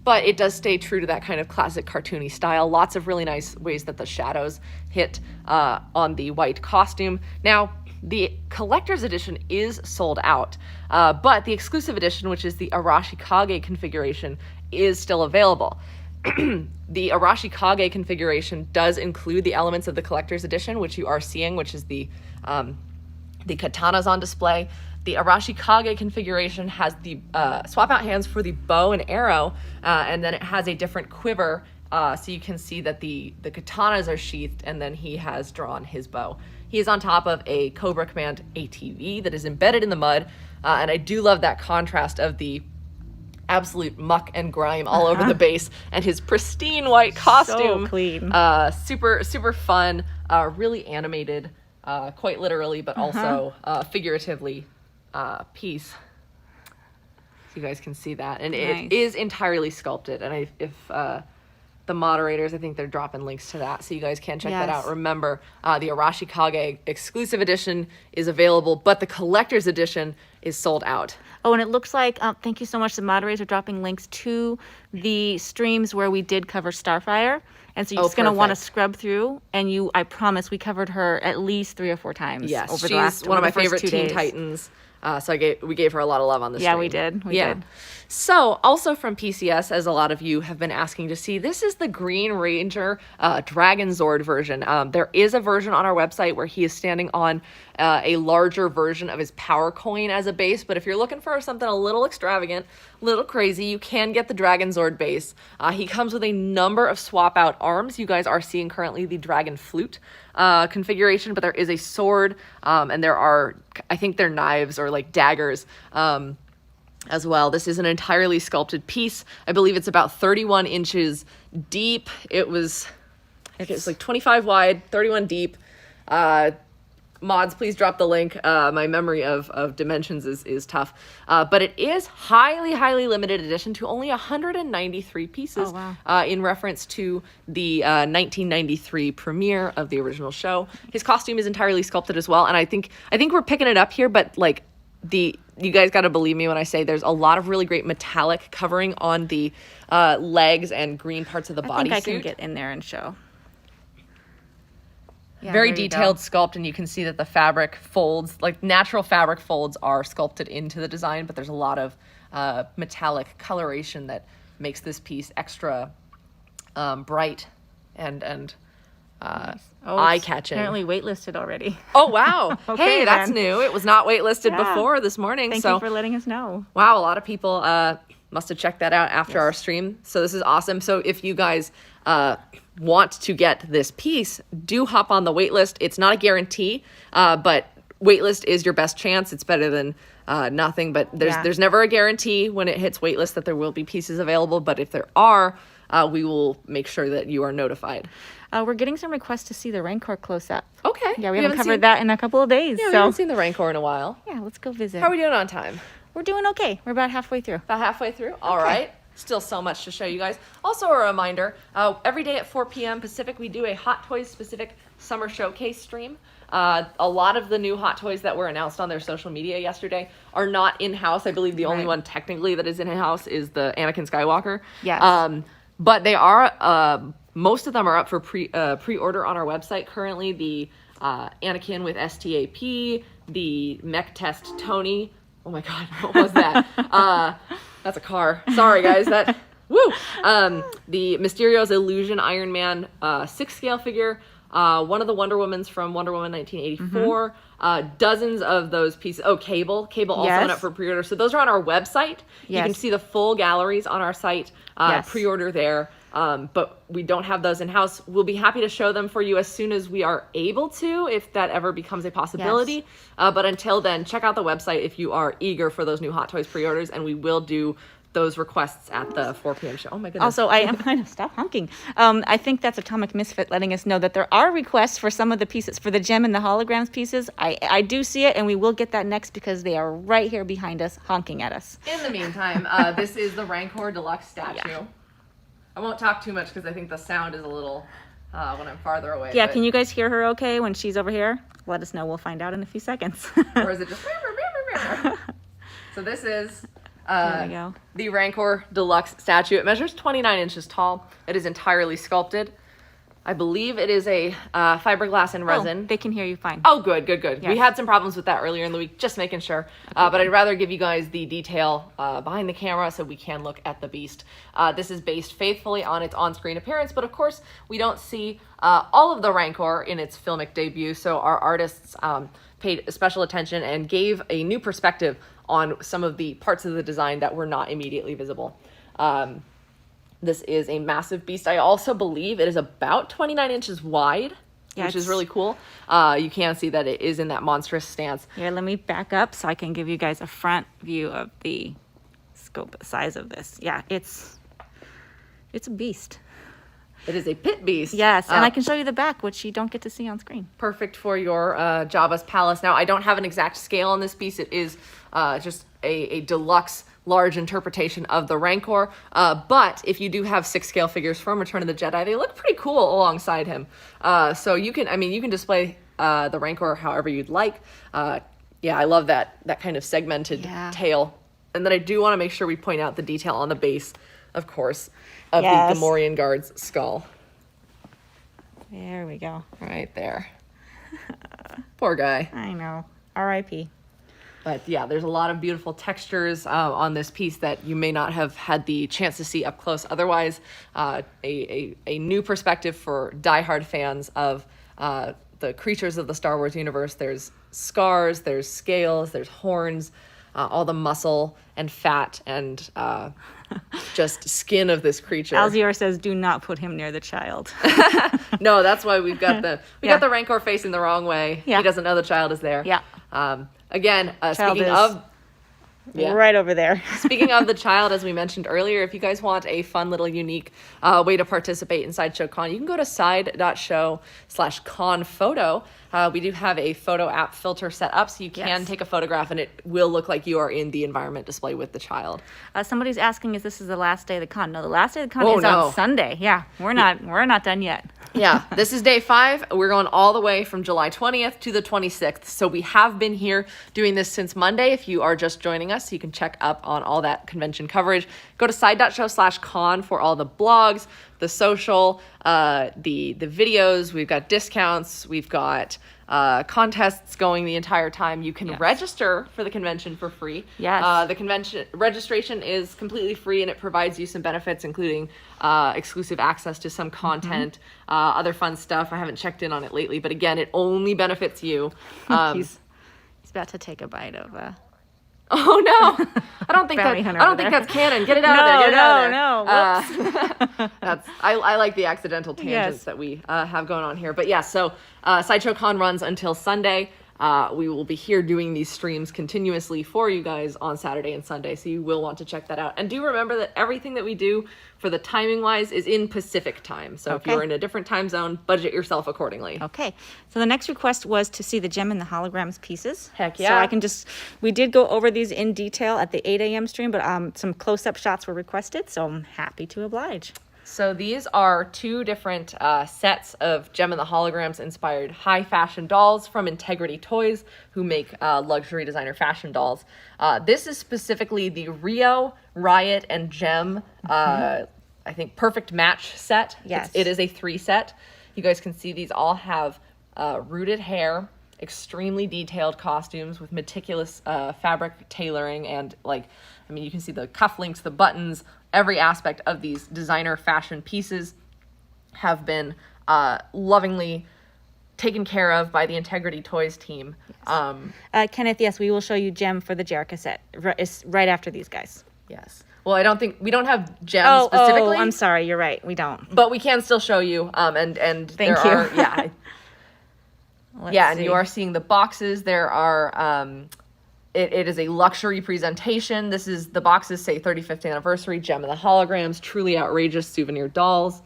But it does stay true to that kind of classic cartoony style. Lots of really nice ways that the shadows hit on the white costume. Now, the collector's edition is sold out, but the exclusive edition, which is the Arashikage configuration, is still available. The Arashikage configuration does include the elements of the collector's edition, which you are seeing, which is the katanas on display. The Arashikage configuration has the swap out hands for the bow and arrow, and then it has a different quiver, so you can see that the katanas are sheathed, and then he has drawn his bow. He is on top of a Cobra Command ATV that is embedded in the mud, and I do love that contrast of the absolute muck and grime all over the base and his pristine white costume. So clean. Super fun, really animated, quite literally, but also figuratively piece. So you guys can see that. And it is entirely sculpted. And if the moderators, I think they're dropping links to that, so you guys can check that out. Remember, the Arashikage exclusive edition is available, but the collector's edition is sold out. Oh, and it looks like, thank you so much. The moderators are dropping links to the streams where we did cover Starfire. And so you're just going to want to scrub through. And I promise we covered her at least 3 or 4 times. Yes, over the last she's one of my favorite Teen Titans. So we gave her a lot of love on the stream. Yeah, we did. We did. So, also from PCS, as a lot of you have been asking to see, this is the Green Ranger Dragon Zord version. There is a version on our website where he is standing on a larger version of his power coin as a base, but if you're looking for something a little extravagant, a little crazy, you can get the Dragon Zord base. He comes with a number of swap out arms. You guys are seeing currently the Dragon Flute configuration, but there is a sword, and there are, I think they're knives or like daggers, as well. This is an entirely sculpted piece. I believe it's about 31 inches deep. It's like 25 wide, 31 deep. Mods, please drop the link. My memory of dimensions is tough. But it is highly, highly limited edition to only 193 pieces. Oh, wow. In reference to the 1993 premiere of the original show. His costume is entirely sculpted as well. And I think we're picking it up here, but like you guys got to believe me when I say there's a lot of really great metallic covering on the legs and green parts of the bodysuit. I think I can get in there and show. Yeah, Very detailed sculpt, and you can see that the fabric folds, like natural fabric folds, are sculpted into the design, but there's a lot of metallic coloration that makes this piece extra bright and eye-catching. Apparently waitlisted already. Oh, wow. Okay, hey, that's then. new. It was not waitlisted Yeah. before this morning. Thank you for letting us know. Wow, a lot of people must have checked that out after our stream. So this is awesome. So if you guys want to get this piece, do hop on the waitlist. It's not a guarantee, but waitlist is your best chance. It's better than nothing, but there's never a guarantee when it hits waitlist that there will be pieces available. But if there are, we will make sure that you are notified. We're getting some requests to see the Rancor close up. Okay. Yeah, we haven't covered that in a couple of days. Yeah, we so haven't seen the Rancor in a while. yeah, let's go visit. How are we doing on time? We're doing okay. We're about halfway through. About halfway through? All right. Still so much to show you guys. Also a reminder, every day at 4 p.m. Pacific, we do a Hot Toys specific summer showcase stream. A lot of the new Hot Toys that were announced on their social media yesterday are not in-house. I believe the only one technically that is in-house is the Anakin Skywalker. Yes. But they are, most of them are up for pre-order on our website currently. The Anakin with STAP, the Mech Test Tony. Oh my God, what was that? That's a car. Sorry guys, woo! The Mysterio's Illusion Iron Man 6-scale figure. One of the Wonder Womans from Wonder Woman 1984. Dozens of those pieces. Oh, Cable also went up for pre-order. So those are on our website. You can see the full galleries on our site. Pre-order there. But we don't have those in-house. We'll be happy to show them for you as soon as we are able to, if that ever becomes a possibility. But until then, check out the website if you are eager for those new Hot Toys pre-orders, and we will do those requests at the 4 p.m. show. Oh my goodness. Also, I know, stop honking. I think that's Atomic Misfit letting us know that there are requests for some of the pieces, for the gem and the holograms pieces. I do see it, and we will get that next because they are right here behind us, honking at us. In the meantime, this is the Rancor Deluxe statue. Yeah. I won't talk too much because I think the sound is a little when I'm farther away. Yeah, can you guys hear her okay when she's over here? Let us know. We'll find out in a few seconds. Or is it just... So this is there we go. The Rancor Deluxe statue. It measures 29 inches tall. It is entirely sculpted. I believe it is a fiberglass and resin. They can hear you fine. Oh, good. Yes. We had some problems with that earlier in the week, just making sure. But I'd rather give you guys the detail behind the camera so we can look at the beast. This is based faithfully on its on-screen appearance, but of course, we don't see all of the Rancor in its filmic debut, so our artists paid special attention and gave a new perspective on some of the parts of the design that were not immediately visible. This is a massive beast. I also believe it is about 29 inches wide, which is really cool. You can see that it is in that monstrous stance. Here, let me back up so I can give you guys a front view of the size of this. Yeah, it's a beast. It is a pit beast. Yes, and I can show you the back, which you don't get to see on screen. Perfect for your Jabba's palace. Now, I don't have an exact scale on this piece. It is just a deluxe large interpretation of the Rancor, but if you do have 6-scale figures from Return of the Jedi, they look pretty cool alongside him. So you can display the Rancor however you'd like. Yeah, I love that kind of segmented tail. And then I do want to make sure we point out the detail on the base, of course, of the Gamorrean Guard's skull. There we go. Right there. Poor guy. I know. R.I.P. But yeah, there's a lot of beautiful textures on this piece that you may not have had the chance to see up close otherwise. A new perspective for diehard fans of the creatures of the Star Wars universe. There's scars, there's scales, there's horns, all the muscle and fat and just skin of this creature. Alzior says, "Do not put him near the child." No, that's why we've got the got the Rancor facing the wrong way. Yeah. He doesn't know the child is there. Yeah. Again, Child speaking is of. Yeah. Right over there. Speaking of the child, as we mentioned earlier, if you guys want a fun little unique way to participate in Sideshow Con, you can go to side.show/conphoto. We do have a photo app filter set up, so you can take a photograph and it will look like you are in the environment display with the child. Somebody's asking if this is the last day of the con. No, the last day of the con is on Sunday. Yeah, we're not done yet. Yeah, this is day 5. We're going all the way from July 20th to the 26th. So we have been here doing this since Monday. If you are just joining us, you can check up on all that convention coverage. Go to side.show/con for all the blogs, the social, the videos. We've got discounts. We've got contests going the entire time. You can register for the convention for free. Yes. The convention registration is completely free, and it provides you some benefits, including exclusive access to some content, other fun stuff. I haven't checked in on it lately, but again, it only benefits you. He's about to take a bite of. Oh no! I don't think that's canon. Get it out of there. Get it out of there. Whoops. I like the accidental tangents that we have going on here. But yeah, so Sideshow Con runs until Sunday. We will be here doing these streams continuously for you guys on Saturday and Sunday, so you will want to check that out. And do remember that everything that we do for the timing wise is in Pacific time. So if you're in a different time zone, budget yourself accordingly. Okay. So the next request was to see the gem and the holograms pieces. Heck yeah. So I can we did go over these in detail at the 8 a.m. stream, but some close-up shots were requested, so I'm happy to oblige. So these are 2 different sets of Gem and the Holograms inspired high fashion dolls from Integrity Toys, who make luxury designer fashion dolls. This is specifically the Rio, Riot, and Gem, I think, perfect match set. Yes. It is a 3 set. You guys can see these all have rooted hair, extremely detailed costumes with meticulous fabric tailoring and you can see the cufflinks, the buttons, every aspect of these designer fashion pieces have been lovingly taken care of by the Integrity Toys team. Yes. Kenneth, yes, we will show you Gem for the Jerica set right after these guys. Yes. Well, we don't have Gem specifically. Oh, I'm sorry, you're right, we don't. But we can still show you. And Thank you. And you are seeing the boxes. There are. It is a luxury presentation. The boxes say 35th anniversary, Gem and the Holograms, truly outrageous souvenir dolls.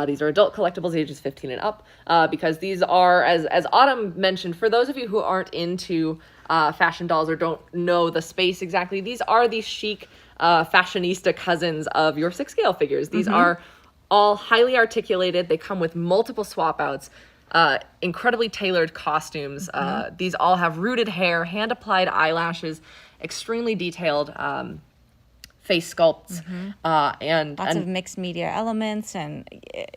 These are adult collectibles ages 15 and up, because these are, as Autumn mentioned, for those of you who aren't into fashion dolls or don't know the space exactly, these are the chic fashionista cousins of your 6-scale figures. These are all highly articulated. They come with multiple swap outs. Incredibly tailored costumes. These all have rooted hair, hand-applied eyelashes, extremely detailed face sculpts, and lots of mixed media elements, and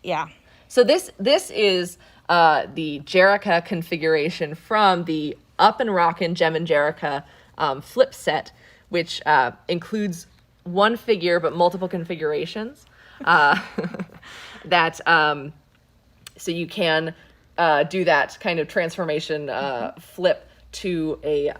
yeah. So this is the Jerica configuration from the Up and Rockin' Gem and Jerica flip set, which includes one figure but multiple configurations. So you can do that kind of transformation flip to a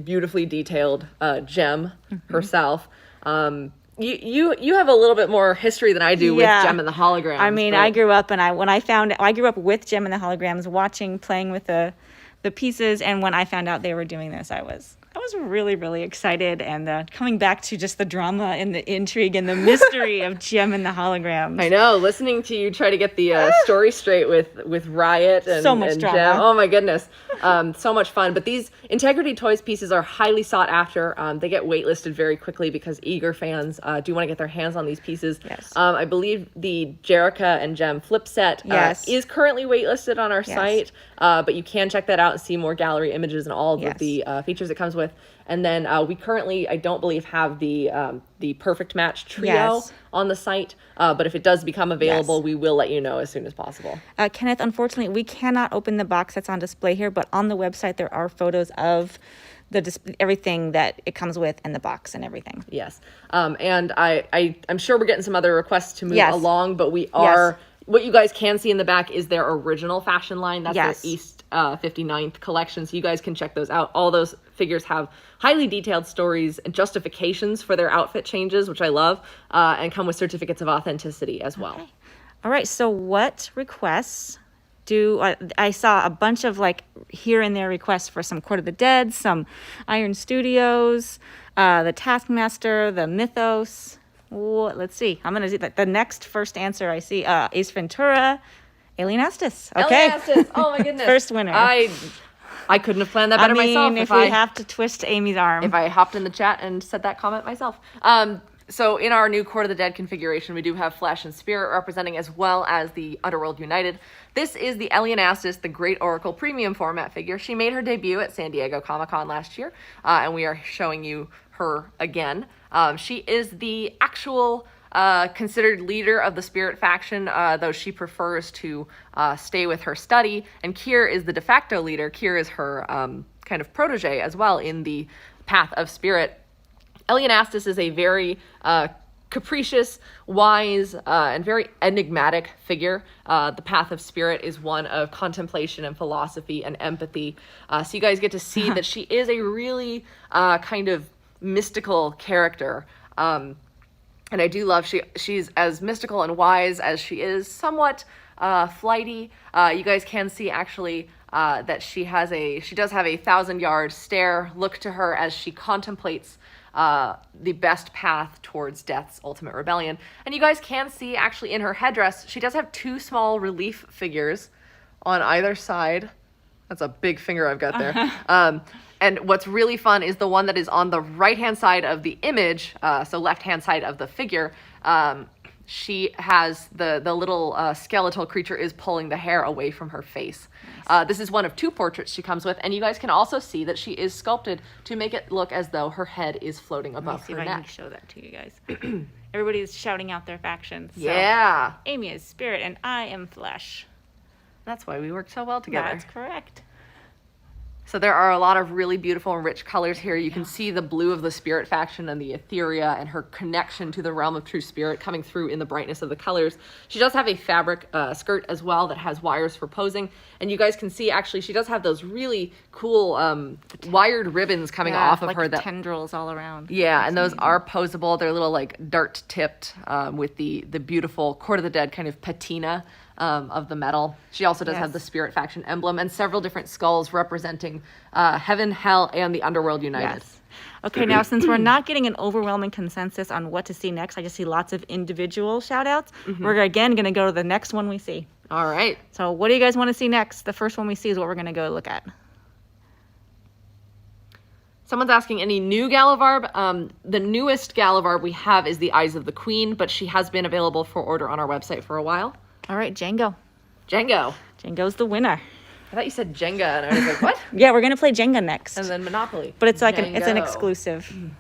beautifully detailed Gem herself. You have a little bit more history than I do with Gem and the Holograms. I mean, I grew up I grew up with Gem and the Holograms, playing with the pieces, and when I found out they were doing this, I was really, really excited, and coming back to just the drama and the intrigue and the mystery of Gem and the Holograms. I know, listening to you try to get the story straight with Riot and, so much and drama. Gem. Oh my goodness. So much fun. But these Integrity Toys pieces are highly sought after. They get waitlisted very quickly because eager fans do want to get their hands on these pieces. Yes. I believe the Jerica and Gem flip set is currently waitlisted on our site, but you can check that out and see more gallery images and all of the features it comes with. And then we currently, I don't believe, have the perfect match trio on the site. But if it does become available, we will let you know as soon as possible. Kenneth, unfortunately, we cannot open the box that's on display here, but on the website there are photos of everything that it comes with and the box and everything. Yes. And I'm sure we're getting some other requests to move Yes. along, but we are, what you guys can see in the back is their original fashion line. That's Yes. their East 59th collection. So you guys can check those out. All those figures have highly detailed stories and justifications for their outfit changes, which I love, and come with certificates of authenticity as well. Okay. All right. So what requests I saw a bunch of like here and there requests for some Court of the Dead, some Iron Studios, the Taskmaster, the Mythos. Let's see. I'm going to do that. The next first answer I see, Ace Ventura, Alien Estes. Okay. Alien Estes. Oh my goodness. First winner. I couldn't have planned that better myself. If we have to twist Amy's arm. If I hopped in the chat and said that comment myself. So in our new Court of the Dead configuration, we do have Flesh and Spirit representing, as well as the Underworld United. This is the Alien Estes, the Great Oracle premium format figure. She made her debut at San Diego Comic-Con last year, and we are showing you her again. She is the actual considered leader of the Spirit faction, though she prefers to stay with her study. And Kier is the de facto leader. Kier is her kind of protege as well in the Path of Spirit. Alien Estes is a very capricious, wise, and very enigmatic figure. The Path of Spirit is one of contemplation and philosophy and empathy. So you guys get to see that she is a really kind of mystical character. And I do love she's as mystical and wise as she is somewhat flighty. You guys can see actually that she does have a 1,000-yard stare look to her as she contemplates the best path towards death's ultimate rebellion. And you guys can see actually in her headdress, she does have 2 small relief figures on either side. That's a big finger I've got there. And what's really fun is the one that is on the right-hand side of the image, so left-hand side of the figure. She has the little skeletal creature is pulling the hair away from her face. Nice. This is one of 2 portraits she comes with, and you guys can also see that she is sculpted to make it look as though her head is floating above her Let me see if I neck. can show that to you guys. Everybody's shouting out their factions. So Yeah. Amy is Spirit, and I am Flesh. That's why we work so well together. That's correct. So there are a lot of really beautiful and rich colors here. You can see the blue of the Spirit faction and the Etheria and her connection to the realm of true spirit coming through in the brightness of the colors. She does have a fabric skirt as well that has wires for posing. And you guys can see actually she does have those really cool wired ribbons coming off of like her. That tendrils all around. Yeah, and those are posable. They're little like dart tipped with the beautiful Court of the Dead kind of patina of the metal. She also does have the Spirit faction emblem and several different skulls representing Heaven, Hell, and the Underworld United. Yes. Okay, now since we're not getting an overwhelming consensus on what to see next, I just see lots of individual shout outs. We're again going to go to the next one we see. All right. So what do you guys want to see next? The first one we see is what we're going to go look at. Someone's asking any new Galavarb. The newest Galavarb we have is the Eyes of the Queen, but she has been available for order on our website for a while. All right, Django. Django. Django's the winner. I thought you said Jenga, and I was like, what? Yeah, we're going to play Jenga next. And then Monopoly. But it's like it's an Django. exclusive.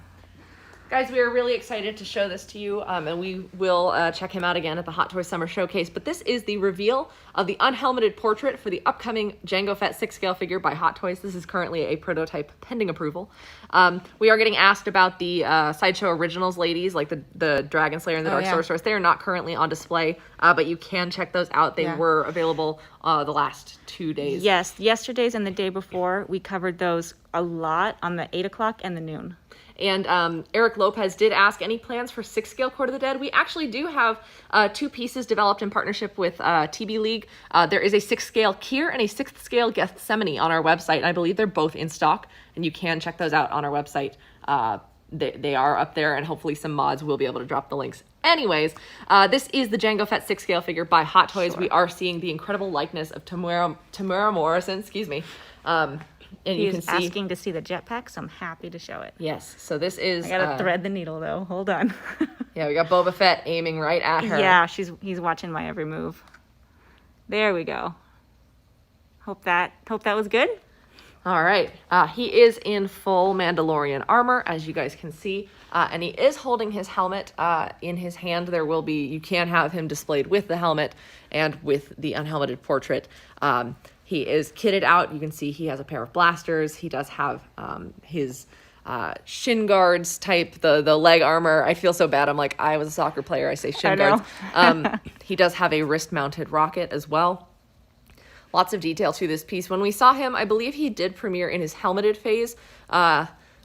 Guys, we are really excited to show this to you, and we will check him out again at the Hot Toys Summer Showcase. But this is the reveal of the unhelmeted portrait for the upcoming Jango Fett 6-scale figure by Hot Toys. This is currently a prototype pending approval. We are getting asked about the Sideshow Originals ladies, like the Dragon Slayer and the Dark Sorceress. They are not currently on display, but you can check those out. They were available the last 2 days. Yes, yesterday's and the day before, we covered those a lot on the 8 o'clock and the noon. And Eric Lopez did ask any plans for 6-scale Court of the Dead. We actually do have 2 pieces developed in partnership with TB League. There is a 6-scale Kier and a 6th-scale Gethsemane on our website. And I believe they're both in stock, and you can check those out on our website. They are up there, and hopefully some mods will be able to drop the links. Anyways, this is the Jango Fett 6-scale figure by Hot Toys. We are seeing the incredible likeness of Tamara Morrison, excuse me. And you can see asking to see the jetpack, so I'm happy to show it. Yes, so this is. I gotta thread the needle though. Hold on. Yeah, we got Boba Fett aiming right at her. Yeah, he's watching my every move. There we go. Hope that was good. All right. He is in full Mandalorian armor, as you guys can see, and he is holding his helmet in his hand. You can have him displayed with the helmet and with the unhelmeted portrait. He is kitted out. You can see he has a pair of blasters. He does have his shin guards type, the leg armor. I feel so bad. I'm like, I was a soccer player. I say shin guards. He does have a wrist-mounted rocket as well. Lots of detail to this piece. When we saw him, I believe he did premiere in his helmeted phase,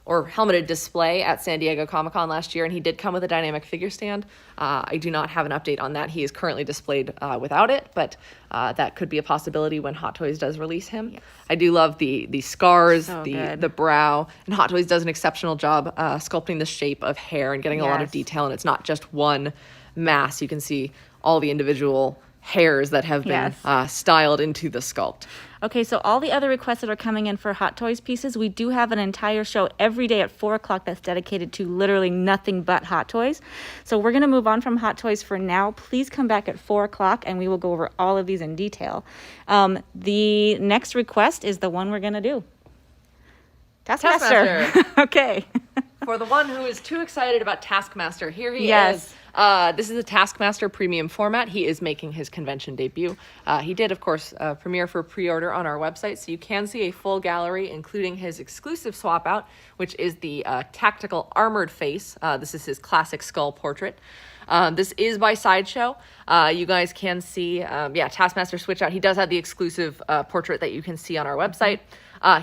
or helmeted display at San Diego Comic-Con last year, and he did come with a dynamic figure stand. I do not have an update on that. He is currently displayed without it, but that could be a possibility when Hot Toys does release him. Yes. I do love the scars, the brow, and Hot Toys does an exceptional job sculpting the shape of hair and getting a lot of detail, and it's not just one mass. You can see all the individual hairs that have been styled into the sculpt. Okay, so all the other requests that are coming in for Hot Toys pieces, we do have an entire show every day at 4 o'clock that's dedicated to literally nothing but Hot Toys. So we're going to move on from Hot Toys for now. Please come back at 4 o'clock and we will go over all of these in detail. The next request is the one we're going to do. Taskmaster. Okay. For the one who is too excited about Taskmaster, here he is. This is a Taskmaster premium format. He is making his convention debut. He did, of course, premiere for pre-order on our website, so you can see a full gallery, including his exclusive swap out, which is the tactical armored face. This is his classic skull portrait. This is by Sideshow. You guys can see, Taskmaster switch out. He does have the exclusive portrait that you can see on our website.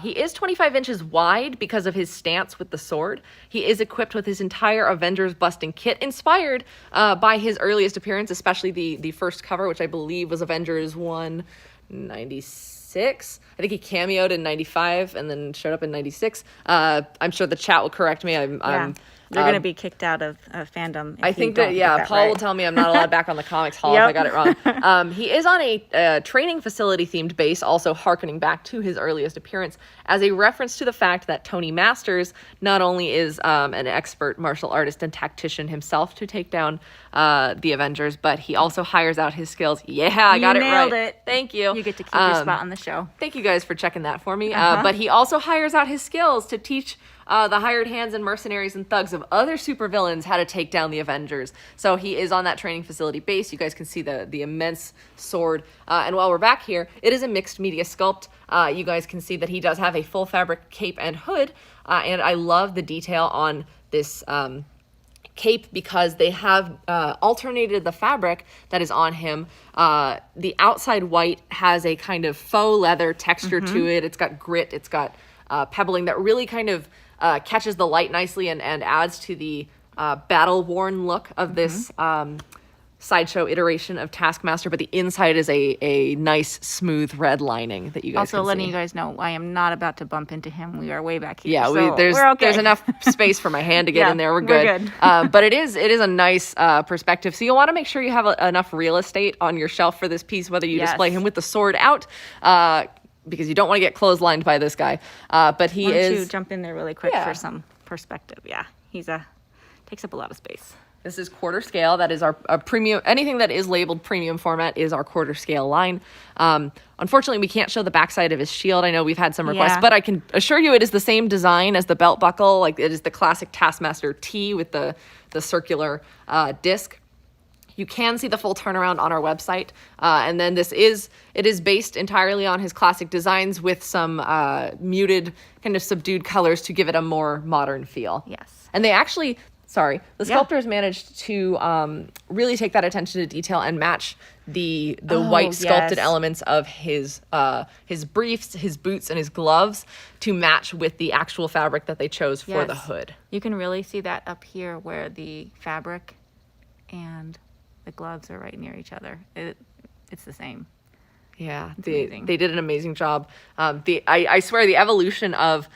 He is 25 inches wide because of his stance with the sword. He is equipped with his entire Avengers busting kit, inspired by his earliest appearance, especially the first cover, which I believe was Avengers 196. I think he cameoed in 95 and then showed up in 96. I'm sure the chat will correct me. You're going to be kicked out of fandom. I think that Paul will tell me I'm not allowed back on the Comics Hall if I got it wrong. He is on a training facility themed base, also harkening back to his earliest appearance as a reference to the fact that Tony Masters not only is an expert martial artist and tactician himself to take down the Avengers, but he also hires out his skills. Yeah, I got it right. You nailed it. Thank you. You get to keep your spot on the show. Thank you guys for checking that for me. But he also hires out his skills to teach the hired hands and mercenaries and thugs of other supervillains how to take down the Avengers. So he is on that training facility base. You guys can see the immense sword. And while we're back here, it is a mixed media sculpt. You guys can see that he does have a full fabric cape and hood. And I love the detail on this cape because they have alternated the fabric that is on him. The outside white has a kind of faux leather texture to it. It's got grit. It's got pebbling that really kind of catches the light nicely and adds to the battle-worn look of this Sideshow iteration of Taskmaster, but the inside is a nice, smooth red lining that you guys also can letting see. you guys know, I am not about to bump into him. We are way back here. Yeah, so there's we're okay. there's enough space for my hand to get in there. We're good. But it is a nice perspective. So you'll want to make sure you have enough real estate on your shelf for this piece, whether you display him with the sword out, because you don't want to get clotheslined by this guy. But he Why don't is... you jump in there really quick for some perspective. Yeah, takes up a lot of space. This is quarter scale. That is our premium. Anything that is labeled premium format is our quarter scale line. Unfortunately, we can't show the backside of his shield. I know we've had some requests, but I can assure you it is the same design as the belt buckle. Like, it is the classic Taskmaster T with the circular disc. You can see the full turnaround on our website. And then it is based entirely on his classic designs with some muted, kind of subdued colors to give it a more modern feel. Yes. And they actually... the sculptors managed to really take that attention to detail and match the white sculpted elements of his briefs, his boots, and his gloves to match with the actual fabric that they chose for the hood. You can really see that up here where the fabric and the gloves are right near each other. It's the same. Yeah, they did an amazing job. I swear the evolution of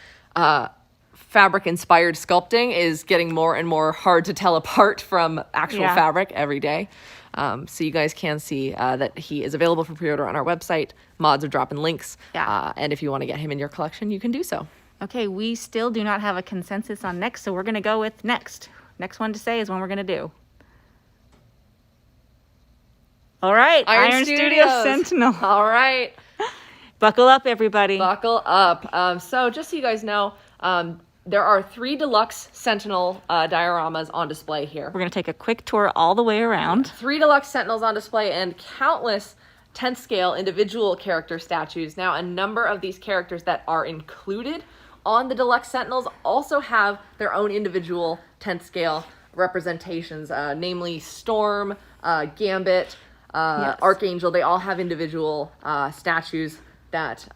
fabric-inspired sculpting is getting more and more hard to tell apart from actual fabric every day. So you guys can see that he is available for pre-order on our website. Mods are dropping links. And if you want to get him in your collection, you can do so. Okay, we still do not have a consensus on next, so we're going to go with next. Next one to say is one we're going to do. All right, Iron Studios Sentinel. All right. Buckle up, everybody. Buckle up. So just so you guys know, there are 3 deluxe Sentinel dioramas on display here. We're going to take a quick tour all the way around. 3 deluxe Sentinels on display and countless 10th scale individual character statues. Now, a number of these characters that are included on the Deluxe Sentinels also have their own individual 10th scale representations, namely Storm, Gambit, Yes. Archangel. They all have individual statues that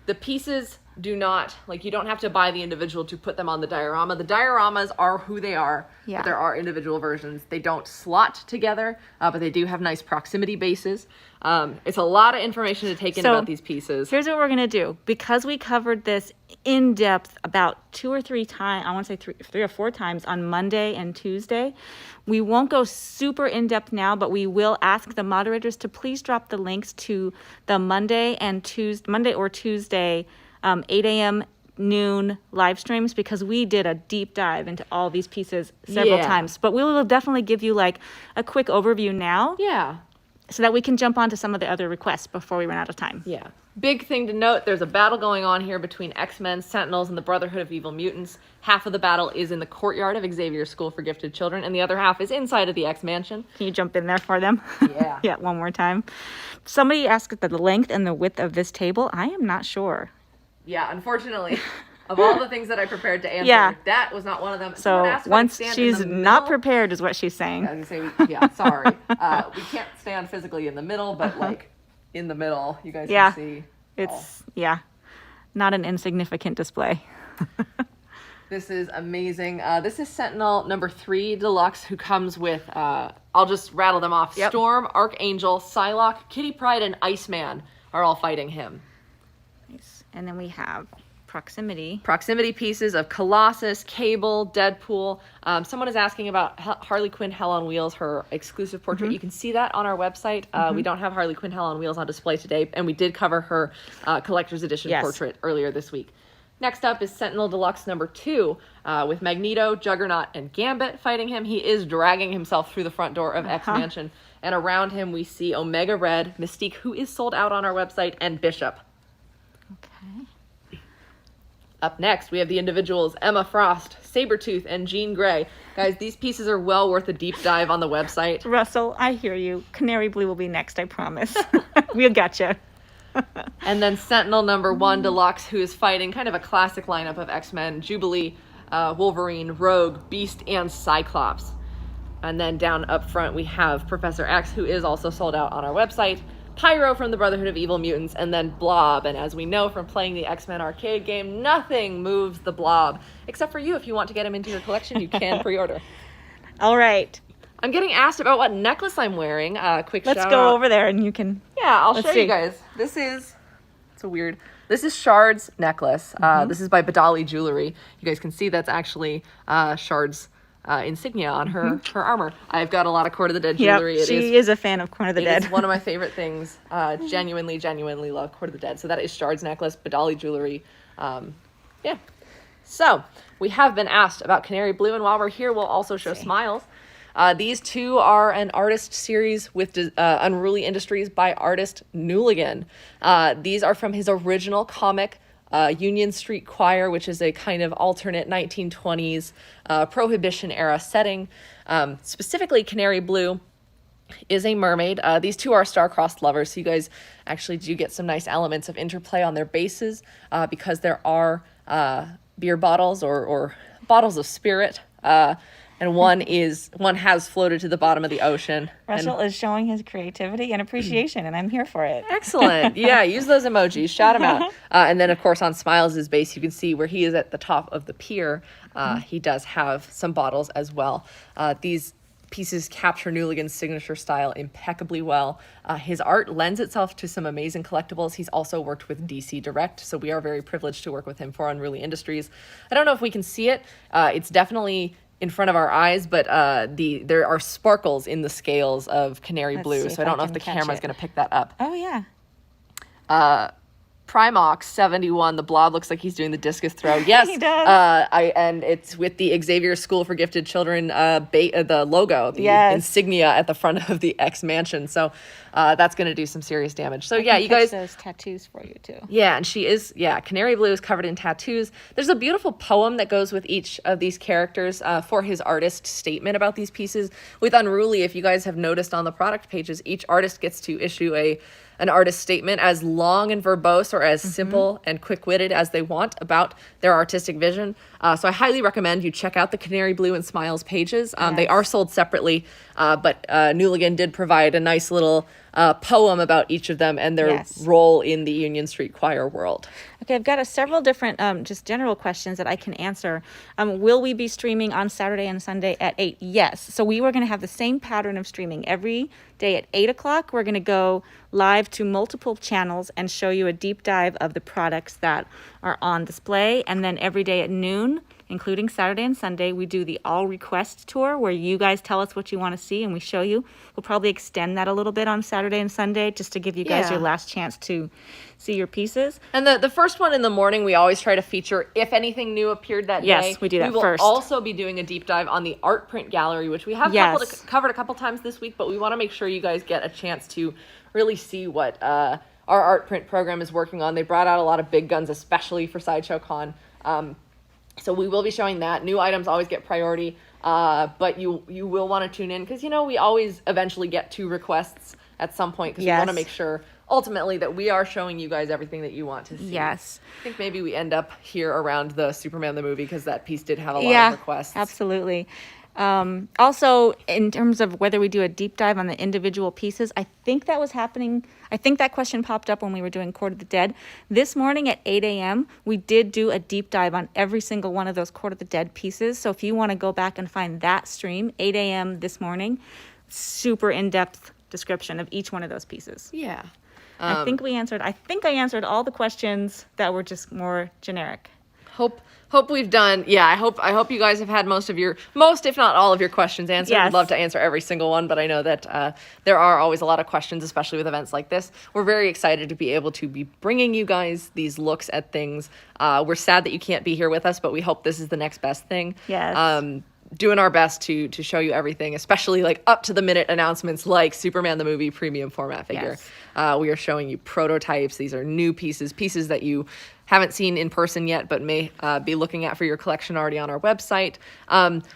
the pieces do not, like, you don't have to buy the individual to put them on the diorama. The dioramas are who they are, Yeah. but there are individual versions. They don't slot together, but they do have nice proximity bases. It's a lot of information to take in So, about these pieces. Here's what we're going to do. Because we covered this in depth about 2 or 3 times, I want to say 3 or 4 times on Monday and Tuesday, we won't go super in depth now, but we will ask the moderators to please drop the links to the Monday or Tuesday 8 a.m. noon live streams, because we did a deep dive into all these pieces several Yeah. times. But we will definitely give you like a quick overview now, Yeah. so that we can jump on to some of the other requests before we run out of time. Yeah. Big thing to note, there's a battle going on here between X-Men, Sentinels, and the Brotherhood of Evil Mutants. Half of the battle is in the courtyard of Xavier's School for Gifted Children, and the other half is inside of the X-Mansion. Can you jump in there for them? Yeah. Yeah, one more time. Somebody asked the length and the width of this table. I am not sure. Yeah, unfortunately, of all the things that I prepared to answer, Yeah. that was not one of them. Someone So asked if I could once stand in she's the not middle. prepared is what she's saying. I was gonna say, yeah, sorry. We can't stand physically in the middle, but like in the middle, you guys Yeah. can see. It's, yeah, not an insignificant display. This is amazing. This is Sentinel number 3 Deluxe, who comes with, I'll just rattle them off. Yep. Storm, Archangel, Psylocke, Kitty Pryde, and Iceman are all fighting him. Nice. And then we have proximity. Proximity pieces of Colossus, Cable, Deadpool. Someone is asking about Harley Quinn Hell on Wheels, her exclusive portrait. You can see that on our website. We don't have Harley Quinn Hell on Wheels on display today, and we did cover her collector's edition Yes. portrait earlier this week. Next up is Sentinel Deluxe number 2, with Magneto, Juggernaut, and Gambit fighting him. He is dragging himself through the front door of X-Mansion, and around him we see Omega Red, Mystique, who is sold out on our website, and Bishop. Okay. Up next, we have the individuals Emma Frost, Sabretooth, and Jean Grey. Guys, these pieces are well worth a deep dive on the website. Russell, I hear you. Canary Blue will be next, I promise. We gotcha. And then Sentinel number 1 Deluxe, who is fighting kind of a classic lineup of X-Men, Jubilee, Wolverine, Rogue, Beast, and Cyclops. And then down up front, we have Professor X, who is also sold out on our website, Pyro from the Brotherhood of Evil Mutants, and then Blob. And as we know from playing the X-Men arcade game, nothing moves the Blob. Except for you, if you want to get him into your collection, you can pre-order. All right. I'm getting asked about what necklace I'm wearing. Quick Let's shout go out. over there and you can... Yeah, I'll Let's show see. you guys. This is Shard's necklace. This is by Badali Jewelry. You guys can see that's actually Shard's insignia on her armor. I've got a lot of Court of the Dead jewelry. Yep, she is a fan of Corn of the It Dead. is one of my favorite things. Genuinely love Court of the Dead. So that is Shard's necklace, Badali Jewelry. Yeah. So we have been asked about Canary Blue, and while we're here, we'll also show Smiles. These two are an artist series with Unruly Industries by artist Newligan. These are from his original comic, Union Street Choir, which is a kind of alternate 1920s Prohibition era setting. Specifically, Canary Blue is a mermaid. These two are star-crossed lovers, so you guys actually do get some nice elements of interplay on their bases because there are beer bottles or bottles of spirit. And one has floated to the bottom of the ocean. Russell is showing his creativity and appreciation, and I'm here for it. Excellent. Yeah, use those emojis. Shout him out. And then, of course, on Smiles' base, you can see where he is at the top of the pier. He does have some bottles as well. These pieces capture Newligan's signature style impeccably well. His art lends itself to some amazing collectibles. He's also worked with DC Direct, so we are very privileged to work with him for Unruly Industries. I don't know if we can see it. It's definitely in front of our eyes, but there are sparkles in the scales of Canary Let's Blue, see so if I don't I know if can the catch camera's it. going to pick that up. Oh, yeah. Primox 71, the Blob looks like he's doing the discus throw. Yes, He does. And it's with the Xavier School for Gifted Children, the logo, the Yes. insignia at the front of the X Mansion. So that's going to do some serious damage. So yeah, Can you catch guys. those tattoos for you too. Yeah, and she is, Canary Blue is covered in tattoos. There's a beautiful poem that goes with each of these characters for his artist statement about these pieces. With Unruly, if you guys have noticed on the product pages, each artist gets to issue an artist statement as long and verbose or as simple and quick-witted as they want about their artistic vision. So I highly recommend you check out the Canary Blue and Smiles pages. They are sold separately, but Newligan did provide a nice little poem about each of them and their role in the Union Street Choir world. Okay, I've got several different just general questions that I can answer. Will we be streaming on Saturday and Sunday at 8? Yes. So we were going to have the same pattern of streaming every day at 8 o'clock. We're going to go live to multiple channels and show you a deep dive of the products that are on display. And then every day at noon, including Saturday and Sunday, we do the all request tour where you guys tell us what you want to see and we show you. We'll probably extend that a little bit on Saturday and Sunday just to give you guys your last chance to see your pieces. And the first one in the morning, we always try to feature if anything new appeared that day. Yes, we do that first. We will also be doing a deep dive on the art print gallery, which we have covered a couple times this week, but we want to make sure you guys get a chance to really see what our art print program is working on. They brought out a lot of big guns, especially for Sideshow Con. So we will be showing that. New items always get priority, but you will want to tune in because, we always eventually get to requests at some point because we want to make sure ultimately that we are showing you guys everything that you want to see. Yes. I think maybe we end up here around the Superman the movie because that piece did have a lot of requests. Absolutely. Also, in terms of whether we do a deep dive on the individual pieces, I think that was happening. I think that question popped up when we were doing Court of the Dead. This morning at 8 a.m., we did do a deep dive on every single one of those Court of the Dead pieces. So if you want to go back and find that stream, 8 a.m. this morning, super in-depth description of each one of those pieces. Yeah. I think I answered all the questions that were just more generic. Hope we've done. Yeah, I hope you guys have had most, if not all of your questions answered. Yes. I'd love to answer every single one, but I know that there are always a lot of questions, especially with events like this. We're very excited to be able to be bringing you guys these looks at things. We're sad that you can't be here with us, but we hope this is the next best thing. Yes. Doing our best to show you everything, especially like up to the minute announcements like Superman the movie premium format figure. We are showing you prototypes. These are new pieces that you haven't seen in person yet, but may be looking at for your collection already on our website.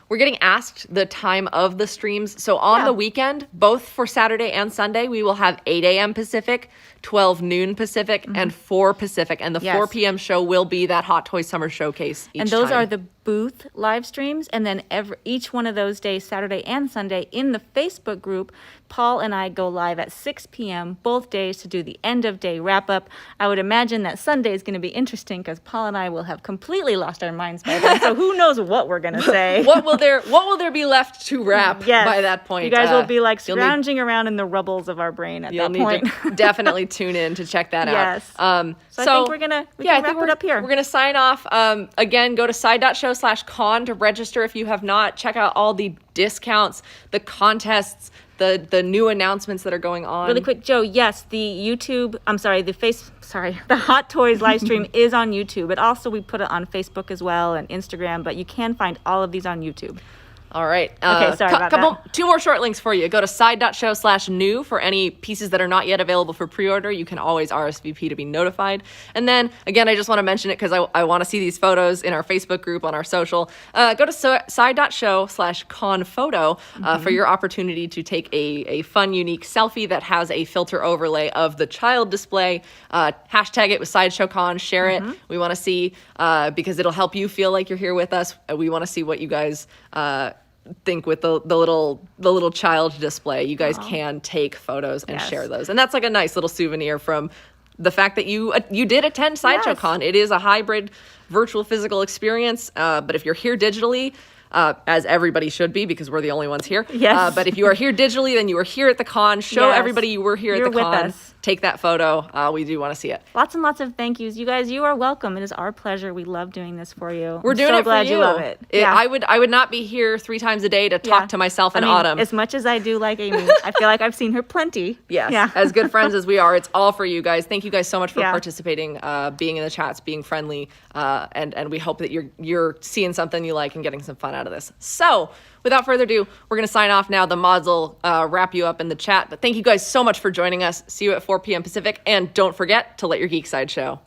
We're getting asked the time of the streams. So on the weekend, both for Saturday and Sunday, we will have 8 a.m. Pacific, 12 noon Pacific, and 4 Pacific. And the 4 p.m. show will be that Hot Toy Summer Showcase each And those time. are the booth live streams. And then each one of those days, Saturday and Sunday, in the Facebook group, Paul and I go live at 6 p.m. both days to do the end of day wrap up. I would imagine that Sunday is going to be interesting because Paul and I will have completely lost our minds by then. So who knows what we're going to say? What will there be left to wrap by that point? You guys will be like scrounging around in the rubbles of our brain at that point. Need to definitely tune in to check that out. So I think we can wrap it up here. We're gonna sign off. Again, go to side.show/con to register if you have not. Check out all the discounts, the contests, the new announcements that are going on. Really quick, Joe, yes, the Hot Toys live stream is on YouTube. But also we put it on Facebook as well and Instagram, but you can find all of these on YouTube. All right. Okay, sorry about that. 2 more short links for you. Go to side.show/new for any pieces that are not yet available for pre-order. You can always RSVP to be notified. And then, again, I just want to mention it because I want to see these photos in our Facebook group, on our social. Go to side.show/conphoto for your opportunity to take a fun, unique selfie that has a filter overlay of the child display. Hashtag it with Sideshow Con. Share it. We want to see, because it'll help you feel like you're here with us. We want to see what you guys think with the little child display. You guys can take photos and share those, and that's like a nice little souvenir from the fact that you did attend Sideshow Con. It is a hybrid virtual physical experience, but if you're here digitally, as everybody should be because we're the only ones here. Yes. But if you are here digitally, then you are here at the con. Show Yes. everybody you were here You're at the with con. us. Take that photo. We do want to see it. Lots and lots of thank yous. You guys, you are welcome. It is our pleasure. We love doing this for you. We're doing so it glad for you. you love it. Yeah. I would not be here 3 times a day to talk to myself in Autumn. As much as I do like Amy, I feel like I've seen her plenty. Yes. Yeah. As good friends as we are, it's all for you guys. Thank you guys so much for Yeah. participating, being in the chats, being friendly, and we hope that you're seeing something you like and getting some fun out of this. So, without further ado, we're going to sign off now. The mods will wrap you up in the chat. But thank you guys so much for joining us. See you at 4 p.m. Pacific, and don't forget to let your geek side show.